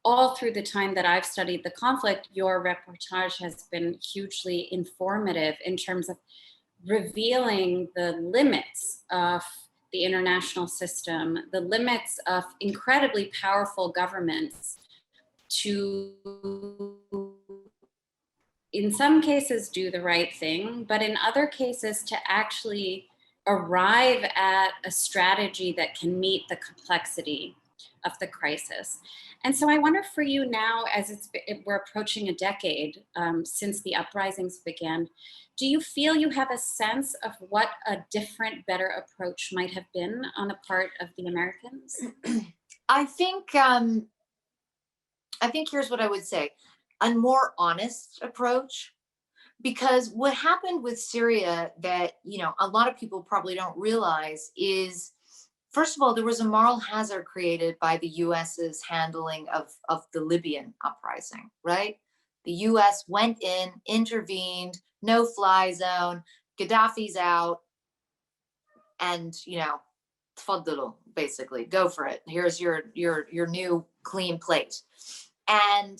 all through the time that I've studied the conflict, your reportage has been hugely informative in terms of revealing the limits of the international system, the limits of incredibly powerful governments to, in some cases, do the right thing, but in other cases to actually arrive at a strategy that can meet the complexity of the crisis. And so I wonder for you now, as we're approaching a decade since the uprisings began, do you feel you have a sense of what a different, better approach might have been on the part of the Americans? I think here's what I would say: a more honest approach. Because what happened with Syria that, a lot of people probably don't realize is, first of all, there was a moral hazard created by the US's handling of the Libyan uprising, right? The US went in, intervened, no fly zone, Gaddafi's out, and, tfaddalo, basically, go for it. Here's your new clean plate. And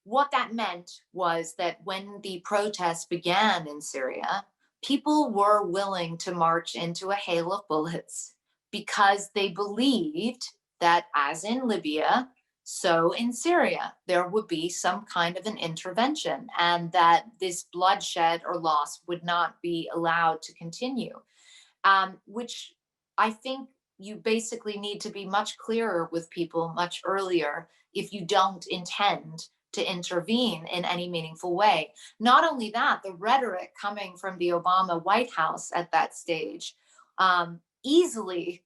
what that meant was that when the protests began in Syria, people were willing to march into a hail of bullets because they believed that, as in Libya, so in Syria, there would be some kind of an intervention and that this bloodshed or loss would not be allowed to continue, which I think you basically need to be much clearer with people much earlier if you don't intend to intervene in any meaningful way. Not only that, the rhetoric coming from the Obama White House at that stage easily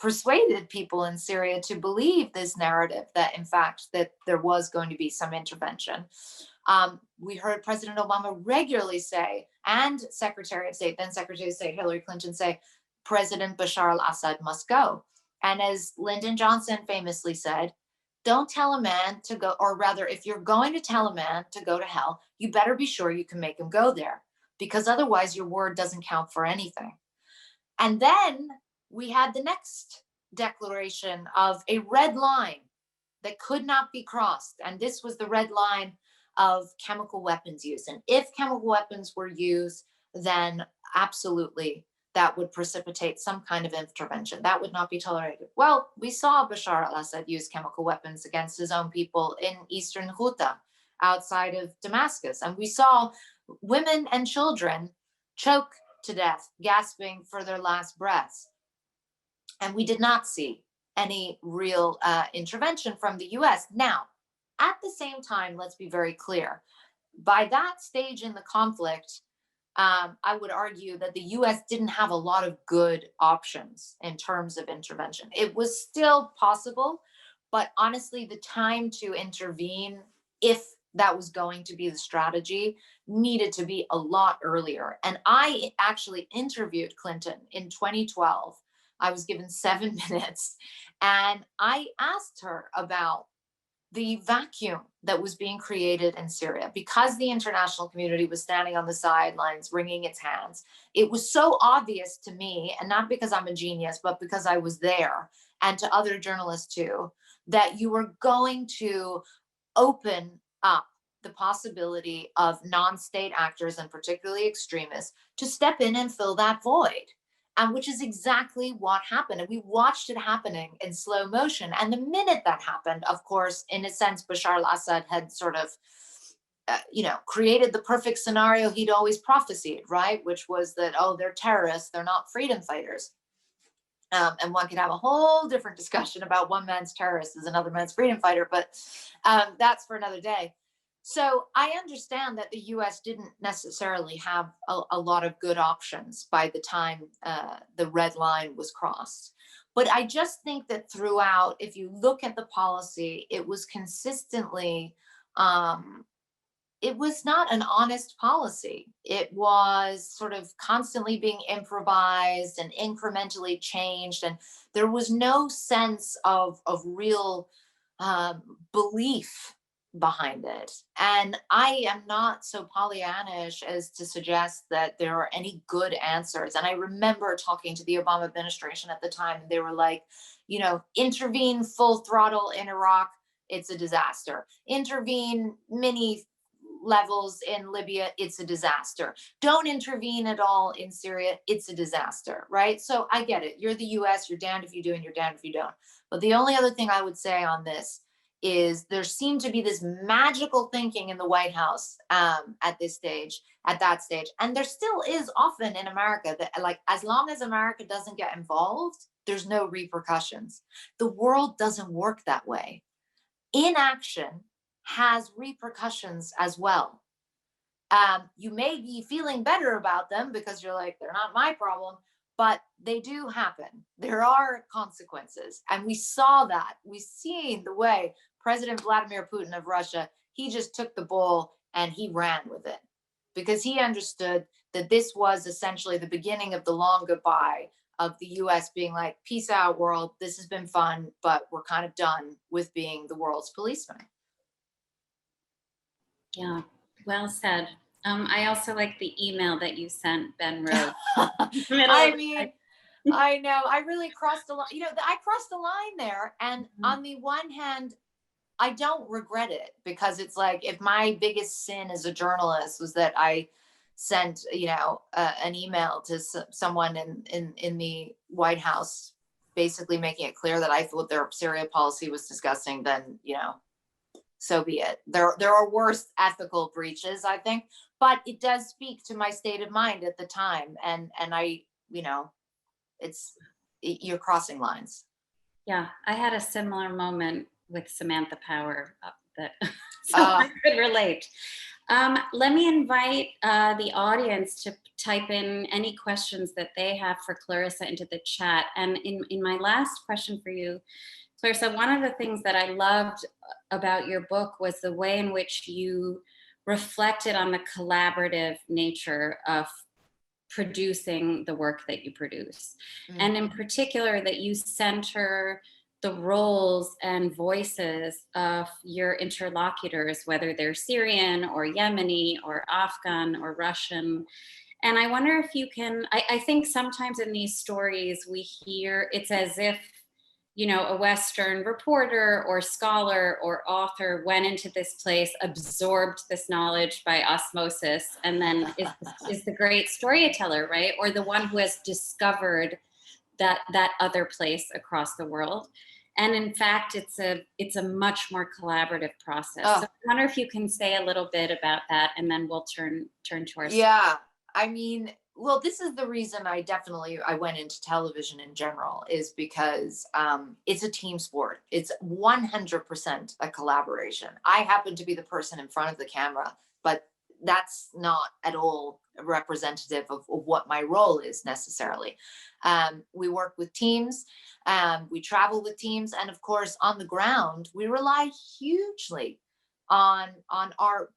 persuaded people in Syria to believe this narrative that, in fact, that there was going to be some intervention. We heard President Obama regularly say, and then Secretary of State Hillary Clinton say, President Bashar al-Assad must go. And as Lyndon Johnson famously said, don't tell a man to go, or rather, if you're going to tell a man to go to hell, you better be sure you can make him go there, because otherwise your word doesn't count for anything. And then we had the next declaration of a red line that could not be crossed. And this was the red line of chemical weapons use. And if chemical weapons were used, then absolutely that would precipitate some kind of intervention. That would not be tolerated. Well, we saw Bashar al-Assad use chemical weapons against his own people in eastern Ghouta, outside of Damascus. And we saw women and children choke to death, gasping for their last breaths. And we did not see any real intervention from the US. Now, at the same time, let's be very clear. By that stage in the conflict, I would argue that the US didn't have a lot of good options in terms of intervention. It was still possible, but honestly, the time to intervene, if that was going to be the strategy, needed to be a lot earlier. And I actually interviewed Clinton in 2012. I was given 7 minutes, and I asked her about the vacuum that was being created in Syria, because the international community was standing on the sidelines, wringing its hands, it was so obvious to me, and not because I'm a genius, but because I was there, and to other journalists too, that you were going to open up the possibility of non-state actors, and particularly extremists, to step in and fill that void. And which is exactly what happened. And we watched it happening in slow motion. And the minute that happened, of course, in a sense, Bashar al-Assad had sort of, created the perfect scenario he'd always prophesied, right? Which was that, oh, they're terrorists, they're not freedom fighters. And one could have a whole different discussion about one man's terrorist is another man's freedom fighter, but that's for another day. So I understand that the US didn't necessarily have a lot of good options by the time the red line was crossed. But I just think that throughout, if you look at the policy, it was consistently, it was not an honest policy. It was sort of constantly being improvised and incrementally changed. And there was no sense of real belief behind it. And I am not so Pollyannish as to suggest that there are any good answers. And I remember talking to the Obama administration at the time, and they were like, intervene full throttle in Iraq, it's a disaster. Intervene many levels in Libya, it's a disaster. Don't intervene at all in Syria, it's a disaster, right? So I get it. You're the US, you're damned if you do and you're damned if you don't. But the only other thing I would say on this is there seemed to be this magical thinking in the White House at that stage. And there still is often in America that, like, as long as America doesn't get involved, there's no repercussions. The world doesn't work that way. Inaction has repercussions as well. You may be feeling better about them because you're like, they're not my problem, but they do happen. There are consequences. And we saw that. We've seen the way President Vladimir Putin of Russia, he just took the bull and he ran with it because he understood that this was essentially the beginning of the long goodbye of the US being like, peace out, world. This has been fun, but we're kind of done with being the world's policeman. Yeah, well said. I also like the email that you sent, Ben wrote. I mean, I know I really crossed the line. I crossed the line there. And on the one hand, I don't regret it because it's like, if my biggest sin as a journalist was that I sent, an email to someone in the White House, basically making it clear that I thought their Syria policy was disgusting, then, so be it. There are worse ethical breaches, I think, but it does speak to my state of mind at the time. And I, you're crossing lines. Yeah, I had a similar moment with Samantha Power so I could relate. Let me invite the audience to type in any questions that they have for Clarissa into the chat. And in my last question for you, Clarissa, one of the things that I loved about your book was the way in which you reflected on the collaborative nature of producing the work that you produce. Mm-hmm. And in particular, that you center the roles and voices of your interlocutors, whether they're Syrian or Yemeni or Afghan or Russian. And I wonder if you can, I think sometimes in these stories we hear it's as if, a Western reporter or scholar or author went into this place, absorbed this knowledge by osmosis, and then is the great storyteller, right? Or the one who has discovered that other place across the world. And in fact, it's a much more collaborative process. So I wonder if you can say a little bit about that, and then we'll turn to our Yeah, I mean, well, this is the reason I went into television in general, is because it's a team sport. It's 100% a collaboration. I happen to be the person in front of the camera, but that's not at all representative of what my role is necessarily. We work with teams, we travel with teams, and of course, on the ground, we rely hugely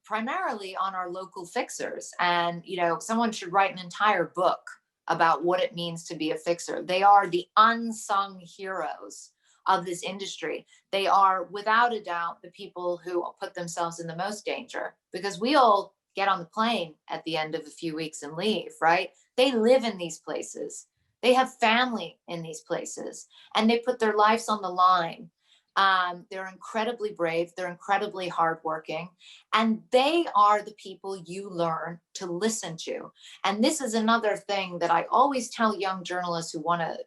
primarily on our local fixers. And, someone should write an entire book about what it means to be a fixer. They are the unsung heroes of this industry. They are without a doubt the people who put themselves in the most danger, because we all get on the plane at the end of a few weeks and leave, right? They live in these places. They have family in these places, and they put their lives on the line. They're incredibly brave. They're incredibly hardworking, and they are the people you learn to listen to. And this is another thing that I always tell young journalists who want to,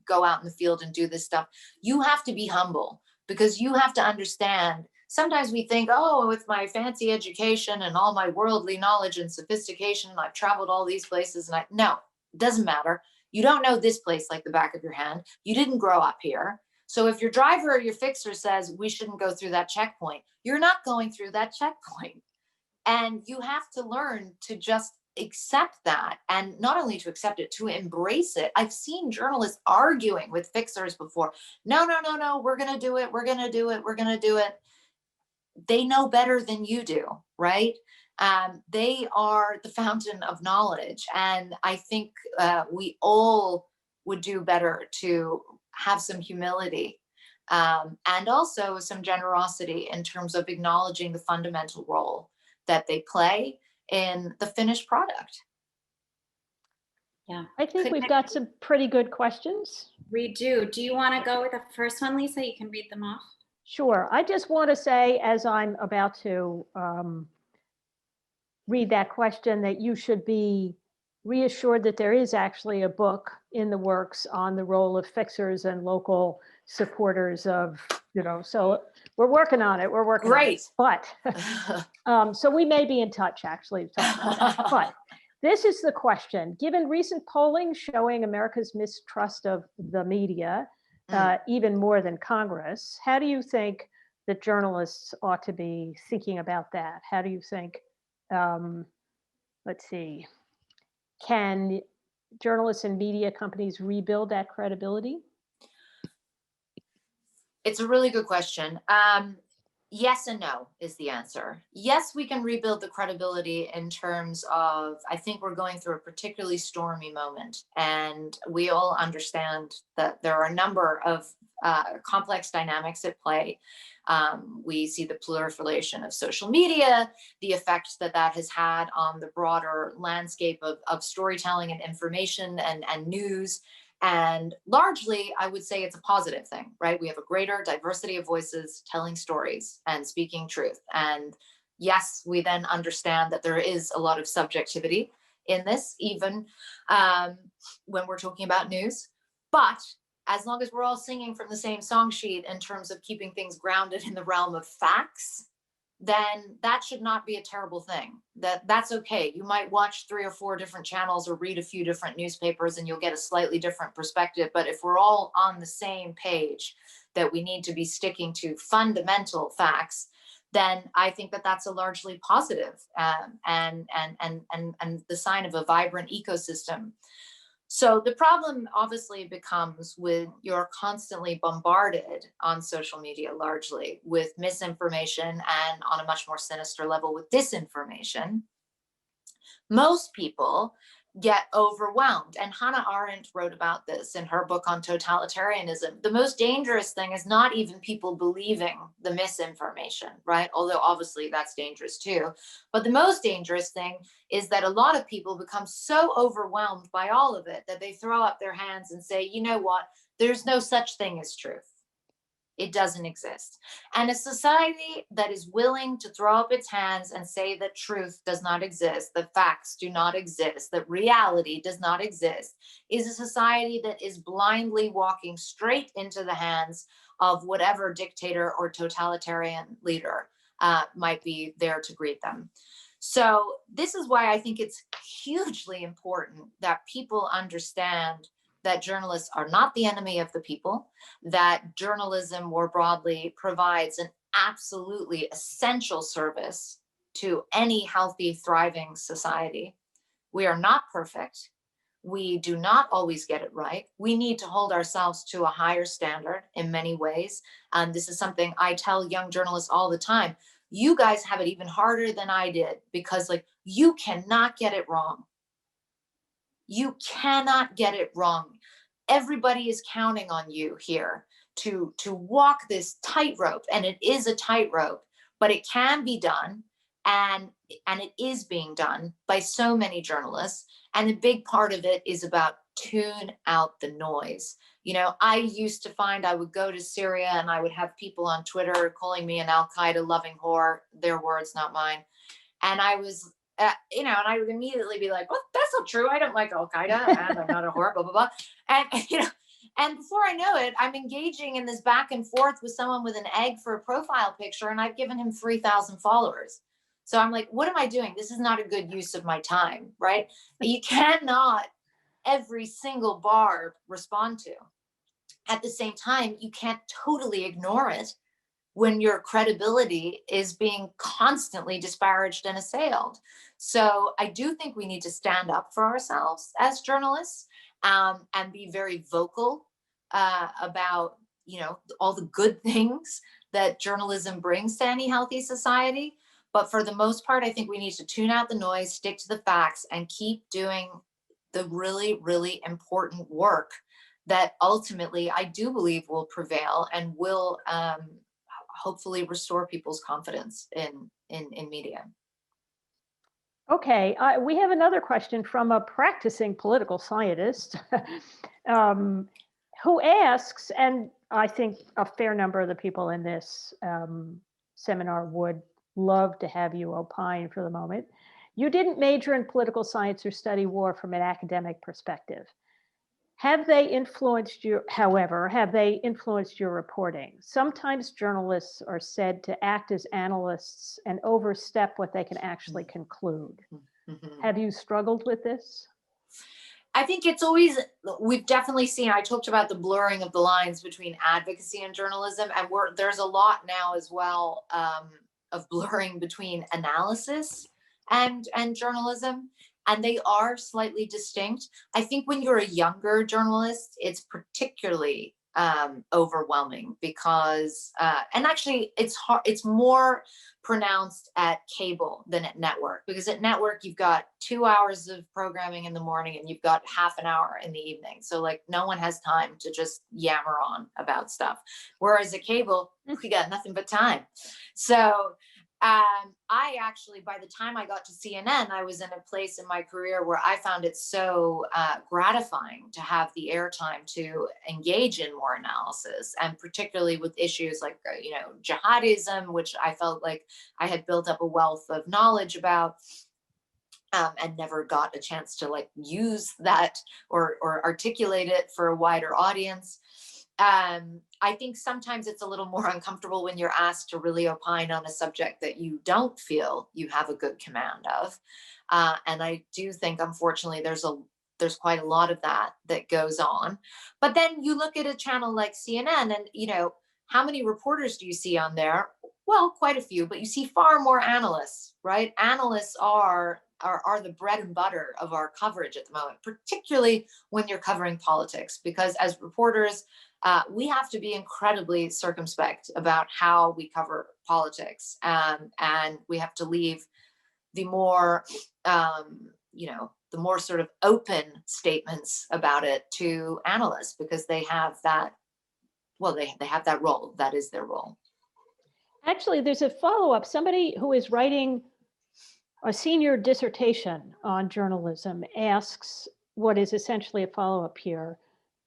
go out in the field and do this stuff. You have to be humble, because you have to understand. Sometimes we think, oh, with my fancy education and all my worldly knowledge and sophistication, I've traveled all these places. No, it doesn't matter. You don't know this place like the back of your hand. You didn't grow up here. So if your driver or your fixer says we shouldn't go through that checkpoint, you're not going through that checkpoint. And you have to learn to just accept that, and not only to accept it, to embrace it. I've seen journalists arguing with fixers before. No, we're going to do it. We're going to do it. We're going to do it. They know better than you do, right? They are the fountain of knowledge. And I think we all would do better to have some humility and also some generosity in terms of acknowledging the fundamental role that they play in the finished product. Yeah, I think we've got some pretty good questions. we do. Do you want to go with the first one, Lisa? You can read them off. Sure. I just want to say, as I'm about to read that question, that you should be reassured that there is actually a book in the works on the role of fixers and local supporters of, so we're working on it. We're working Great. on it. But, so we may be in touch actually to talk about that. But this is the question. Given recent polling showing America's mistrust of the media, even more than Congress, how do you think that journalists ought to be thinking about that? How do you think, let's see, can journalists and media companies rebuild that credibility? It's a really good question. Yes and no is the answer. Yes, we can rebuild the credibility in terms of, I think we're going through a particularly stormy moment, and we all understand that there are a number of complex dynamics at play. We see the proliferation of social media, the effect that has had on the broader landscape of storytelling and information and news. And largely, I would say it's a positive thing, right? We have a greater diversity of voices telling stories and speaking truth. And yes, we then understand that there is a lot of subjectivity in this, even when we're talking about news. But as long as we're all singing from the same song sheet in terms of keeping things grounded in the realm of facts, then that should not be a terrible thing. That's okay. You might watch 3 or 4 different channels or read a few different newspapers and you'll get a slightly different perspective. But if we're all on the same page that we need to be sticking to fundamental facts, then I think that that's a largely positive and the sign of a vibrant ecosystem. So the problem obviously becomes when you're constantly bombarded on social media, largely with misinformation, and on a much more sinister level with disinformation. Most people get overwhelmed. And Hannah Arendt wrote about this in her book on totalitarianism. The most dangerous thing is not even people believing the misinformation, right? Although obviously that's dangerous too. But the most dangerous thing is that a lot of people become so overwhelmed by all of it that they throw up their hands and say, you know what? There's no such thing as truth. It doesn't exist. And a society that is willing to throw up its hands and say that truth does not exist, that facts do not exist, that reality does not exist, is a society that is blindly walking straight into the hands of whatever dictator or totalitarian leader might be there to greet them. So this is why I think it's hugely important that people understand that journalists are not the enemy of the people, that journalism more broadly provides an absolutely essential service to any healthy, thriving society. We are not perfect. We do not always get it right. We need to hold ourselves to a higher standard in many ways. And this is something I tell young journalists all the time. You guys have it even harder than I did, because you cannot get it wrong. You cannot get it wrong. Everybody is counting on you here to walk this tightrope, and it is a tightrope, but it can be done, and it is being done by so many journalists. And a big part of it is about tune out the noise. You know, I used to find I would go to Syria and I would have people on Twitter calling me an Al-Qaeda loving whore, their words, not mine. And I was, you know, and I would immediately be like, well, that's not true. I don't like Al-Qaeda and I'm not a whore, blah, blah, blah. And, you know, and before I know it, I'm engaging in this back and forth with someone with an egg for a profile picture, and I've given him 3,000 followers. So I'm like, what am I doing? This is not a good use of my time, right? You cannot every single bar respond to. At the same time, you can't totally ignore it when your credibility is being constantly disparaged and assailed. So I do think we need to stand up for ourselves as journalists, and be very vocal about, you know, all the good things that journalism brings to any healthy society. But for the most part, I think we need to tune out the noise, stick to the facts, and keep doing the really, really important work that ultimately I do believe will prevail and will hopefully restore people's confidence in media. Okay, we have another question from a practicing political scientist who asks, and I think a fair number of the people in this seminar would love to have you opine for the moment. You didn't major in political science or study war from an academic perspective. Have they influenced you, however, have they influenced your reporting? Sometimes journalists are said to act as analysts and overstep what they can actually conclude. Mm-hmm. Have you struggled with this? I think it's always, we've definitely seen, I talked about the blurring of the lines between advocacy and journalism, and there's a lot now as well of blurring between analysis and journalism. And they are slightly distinct. I think when you're a younger journalist, it's particularly overwhelming because, and actually it's hard, it's more pronounced at cable than at network, because at network, you've got 2 hours of programming in the morning and you've got half an hour in the evening. So like no one has time to just yammer on about stuff. Whereas at cable, we got nothing but time. So I actually, by the time I got to CNN, I was in a place in my career where I found it so gratifying to have the airtime to engage in more analysis, and particularly with issues like, you know, jihadism, which I felt like I had built up a wealth of knowledge about, and never got a chance to like use that or articulate it for a wider audience. I think sometimes it's a little more uncomfortable when you're asked to really opine on a subject that you don't feel you have a good command of. And I do think, unfortunately, there's quite a lot of that goes on. But then you look at a channel like CNN and, you know, how many reporters do you see on there? Well, quite a few, but you see far more analysts, right? Analysts are the bread and butter of our coverage at the moment, particularly when you're covering politics, because as reporters, we have to be incredibly circumspect about how we cover politics, and we have to leave the more, you know, the more sort of open statements about it to analysts, because they have that, well, they have that role. That is their role. Actually, there's a follow-up. Somebody who is writing a senior dissertation on journalism asks what is essentially a follow-up here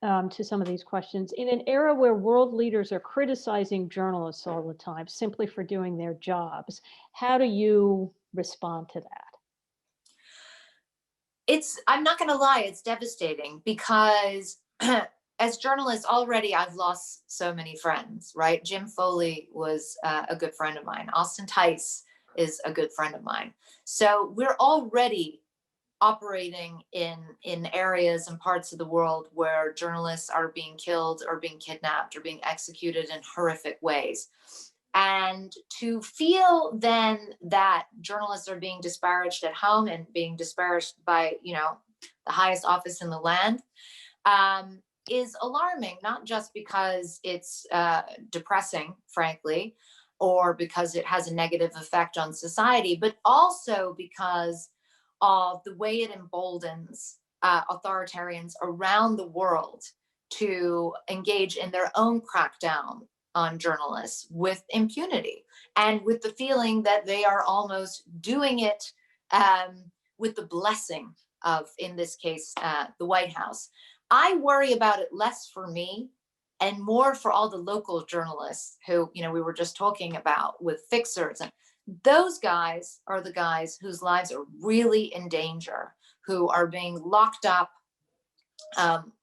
to some of these questions. In an era where world leaders are criticizing journalists all the time simply for doing their jobs, how do you respond to that? I'm not going to lie, it's devastating, because as journalists already, I've lost so many friends, right? Jim Foley was a good friend of mine. Austin Tice is a good friend of mine. So we're already operating in areas and parts of the world where journalists are being killed or being kidnapped or being executed in horrific ways. And to feel then that journalists are being disparaged at home and being disparaged by, you know, the highest office in the land, is alarming, not just because it's depressing, frankly, or because it has a negative effect on society, but also because of the way it emboldens authoritarians around the world to engage in their own crackdown on journalists with impunity and with the feeling that they are almost doing it with the blessing of, in this case, the White House. I worry about it less for me and more for all the local journalists who, you know, we were just talking about with fixers. And those guys are the guys whose lives are really in danger, who are being locked up,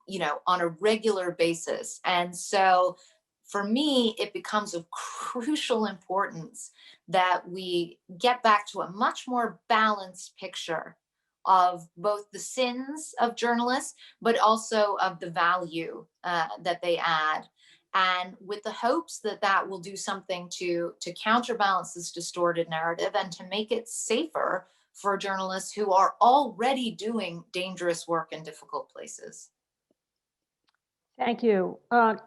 you know, on a regular basis. And so for me, it becomes of crucial importance that we get back to a much more balanced picture of both the sins of journalists, but also of the value that they add. And with the hopes that that will do something to counterbalance this distorted narrative and to make it safer for journalists who are already doing dangerous work in difficult places. Thank you.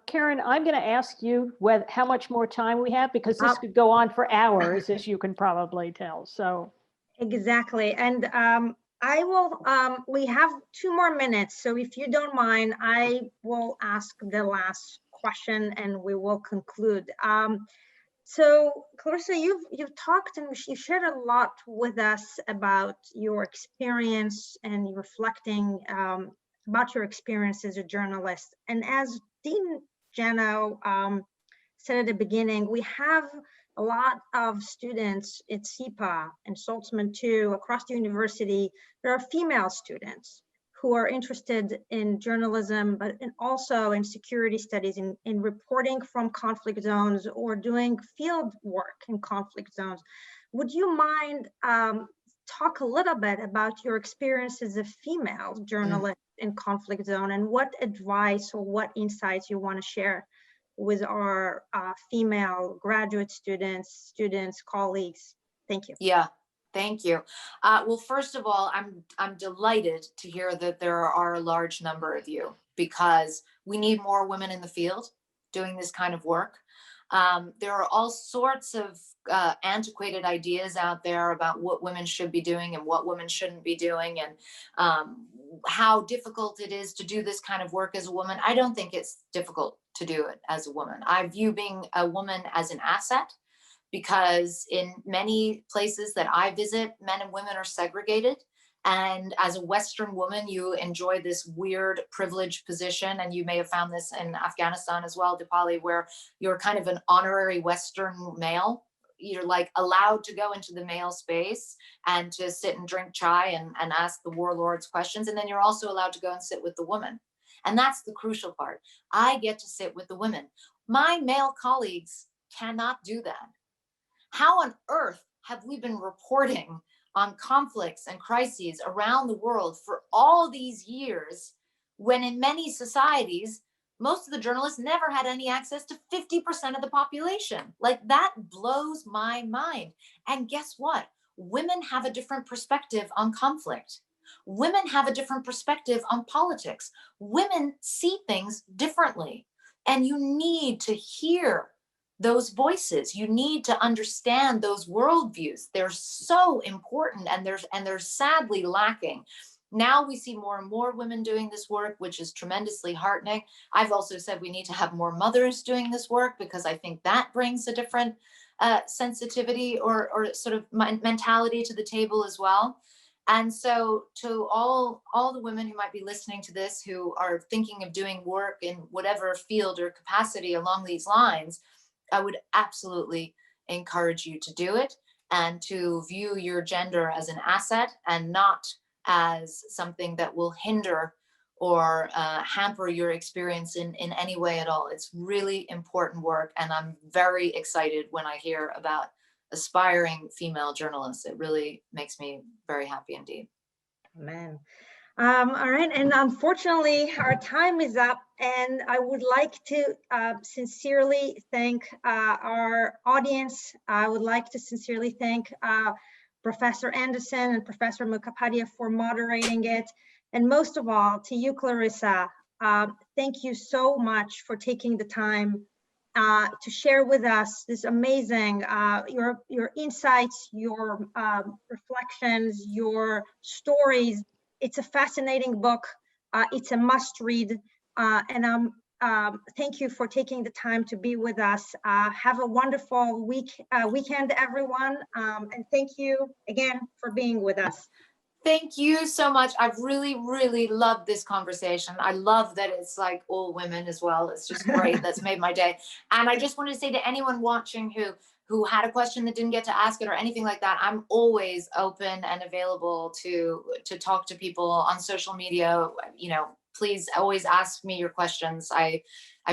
Keren, I'm going to ask you how much more time we have, because this Uh, could go on for hours, as you can probably tell. So Exactly. And I will, we have 2 more minutes. So if you don't mind, I will ask the last question and we will conclude. So Clarissa, you've talked and you shared a lot with us about your experience and reflecting about your experience as a journalist. And as Dean Jano said at the beginning, we have a lot of students at SIPA and Saltzman too, across the university. There are female students who are interested in journalism, but also in security studies, in reporting from conflict zones or doing field work in conflict zones. Would you mind talk a little bit about your experience as a female journalist in conflict zone and what advice or what insights you want to share with our female graduate students, colleagues? Thank you. Yeah. Thank you. Well, first of all, I'm delighted to hear that there are a large number of you, because we need more women in the field doing this kind of work. There are all sorts of antiquated ideas out there about what women should be doing and what women shouldn't be doing, and how difficult it is to do this kind of work as a woman. I don't think it's difficult to do it as a woman. I view being a woman as an asset, because in many places that I visit, men and women are segregated. And as a Western woman, you enjoy this weird privileged position. And you may have found this in Afghanistan as well, Dipali, where you're kind of an honorary Western male. You're like allowed to go into the male space and to sit and drink chai and ask the warlords questions. And then you're also allowed to go and sit with the women. And that's the crucial part. I get to sit with the women. My male colleagues cannot do that. How on earth have we been reporting on conflicts and crises around the world for all these years, when in many societies, most of the journalists never had any access to 50% of the population? Like, that blows my mind. And guess what? Women have a different perspective on conflict. Women have a different perspective on politics. Women see things differently. And you need to hear those voices. You need to understand those worldviews. They're so important, and they're sadly lacking. Now we see more and more women doing this work, which is tremendously heartening. I've also said we need to have more mothers doing this work, because I think that brings a different sensitivity or sort of mentality to the table as well. And so to all the women who might be listening to this, who are thinking of doing work in whatever field or capacity along these lines, I would absolutely encourage you to do it, and to view your gender as an asset and not as something that will hinder or hamper your experience in any way at all. It's really important work, and I'm very excited when I hear about aspiring female journalists. It really makes me very happy indeed. Amen. All right, and unfortunately our time is up, and I would like to sincerely thank our audience. I would like to sincerely thank Professor Anderson and Professor Mukhopadhyay for moderating it, and most of all to you, Clarissa. Thank you so much for taking the time to share with us this amazing, your insights, your reflections, your stories. It's a fascinating book. It's a must read. And thank you for taking the time to be with us. Have a wonderful weekend, everyone. And thank you again for being with us. Thank you so much. I've really, really loved this conversation. I love that it's like all women as well. It's just great. That's made my day. And I just want to say to anyone watching who had a question that didn't get to ask it or anything like that, I'm always open and available to talk to people on social media. You know, please always ask me your questions. I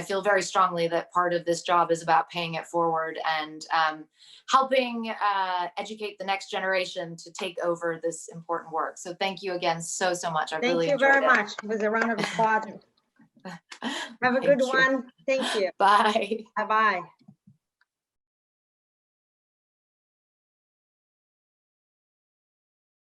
feel very strongly that part of this job is about paying it forward and helping educate the next generation to take over this important work. So thank you again so much. I really enjoyed it. Thank you very much. It was a round of applause. Have a good one. Thank you. Bye. Bye-bye.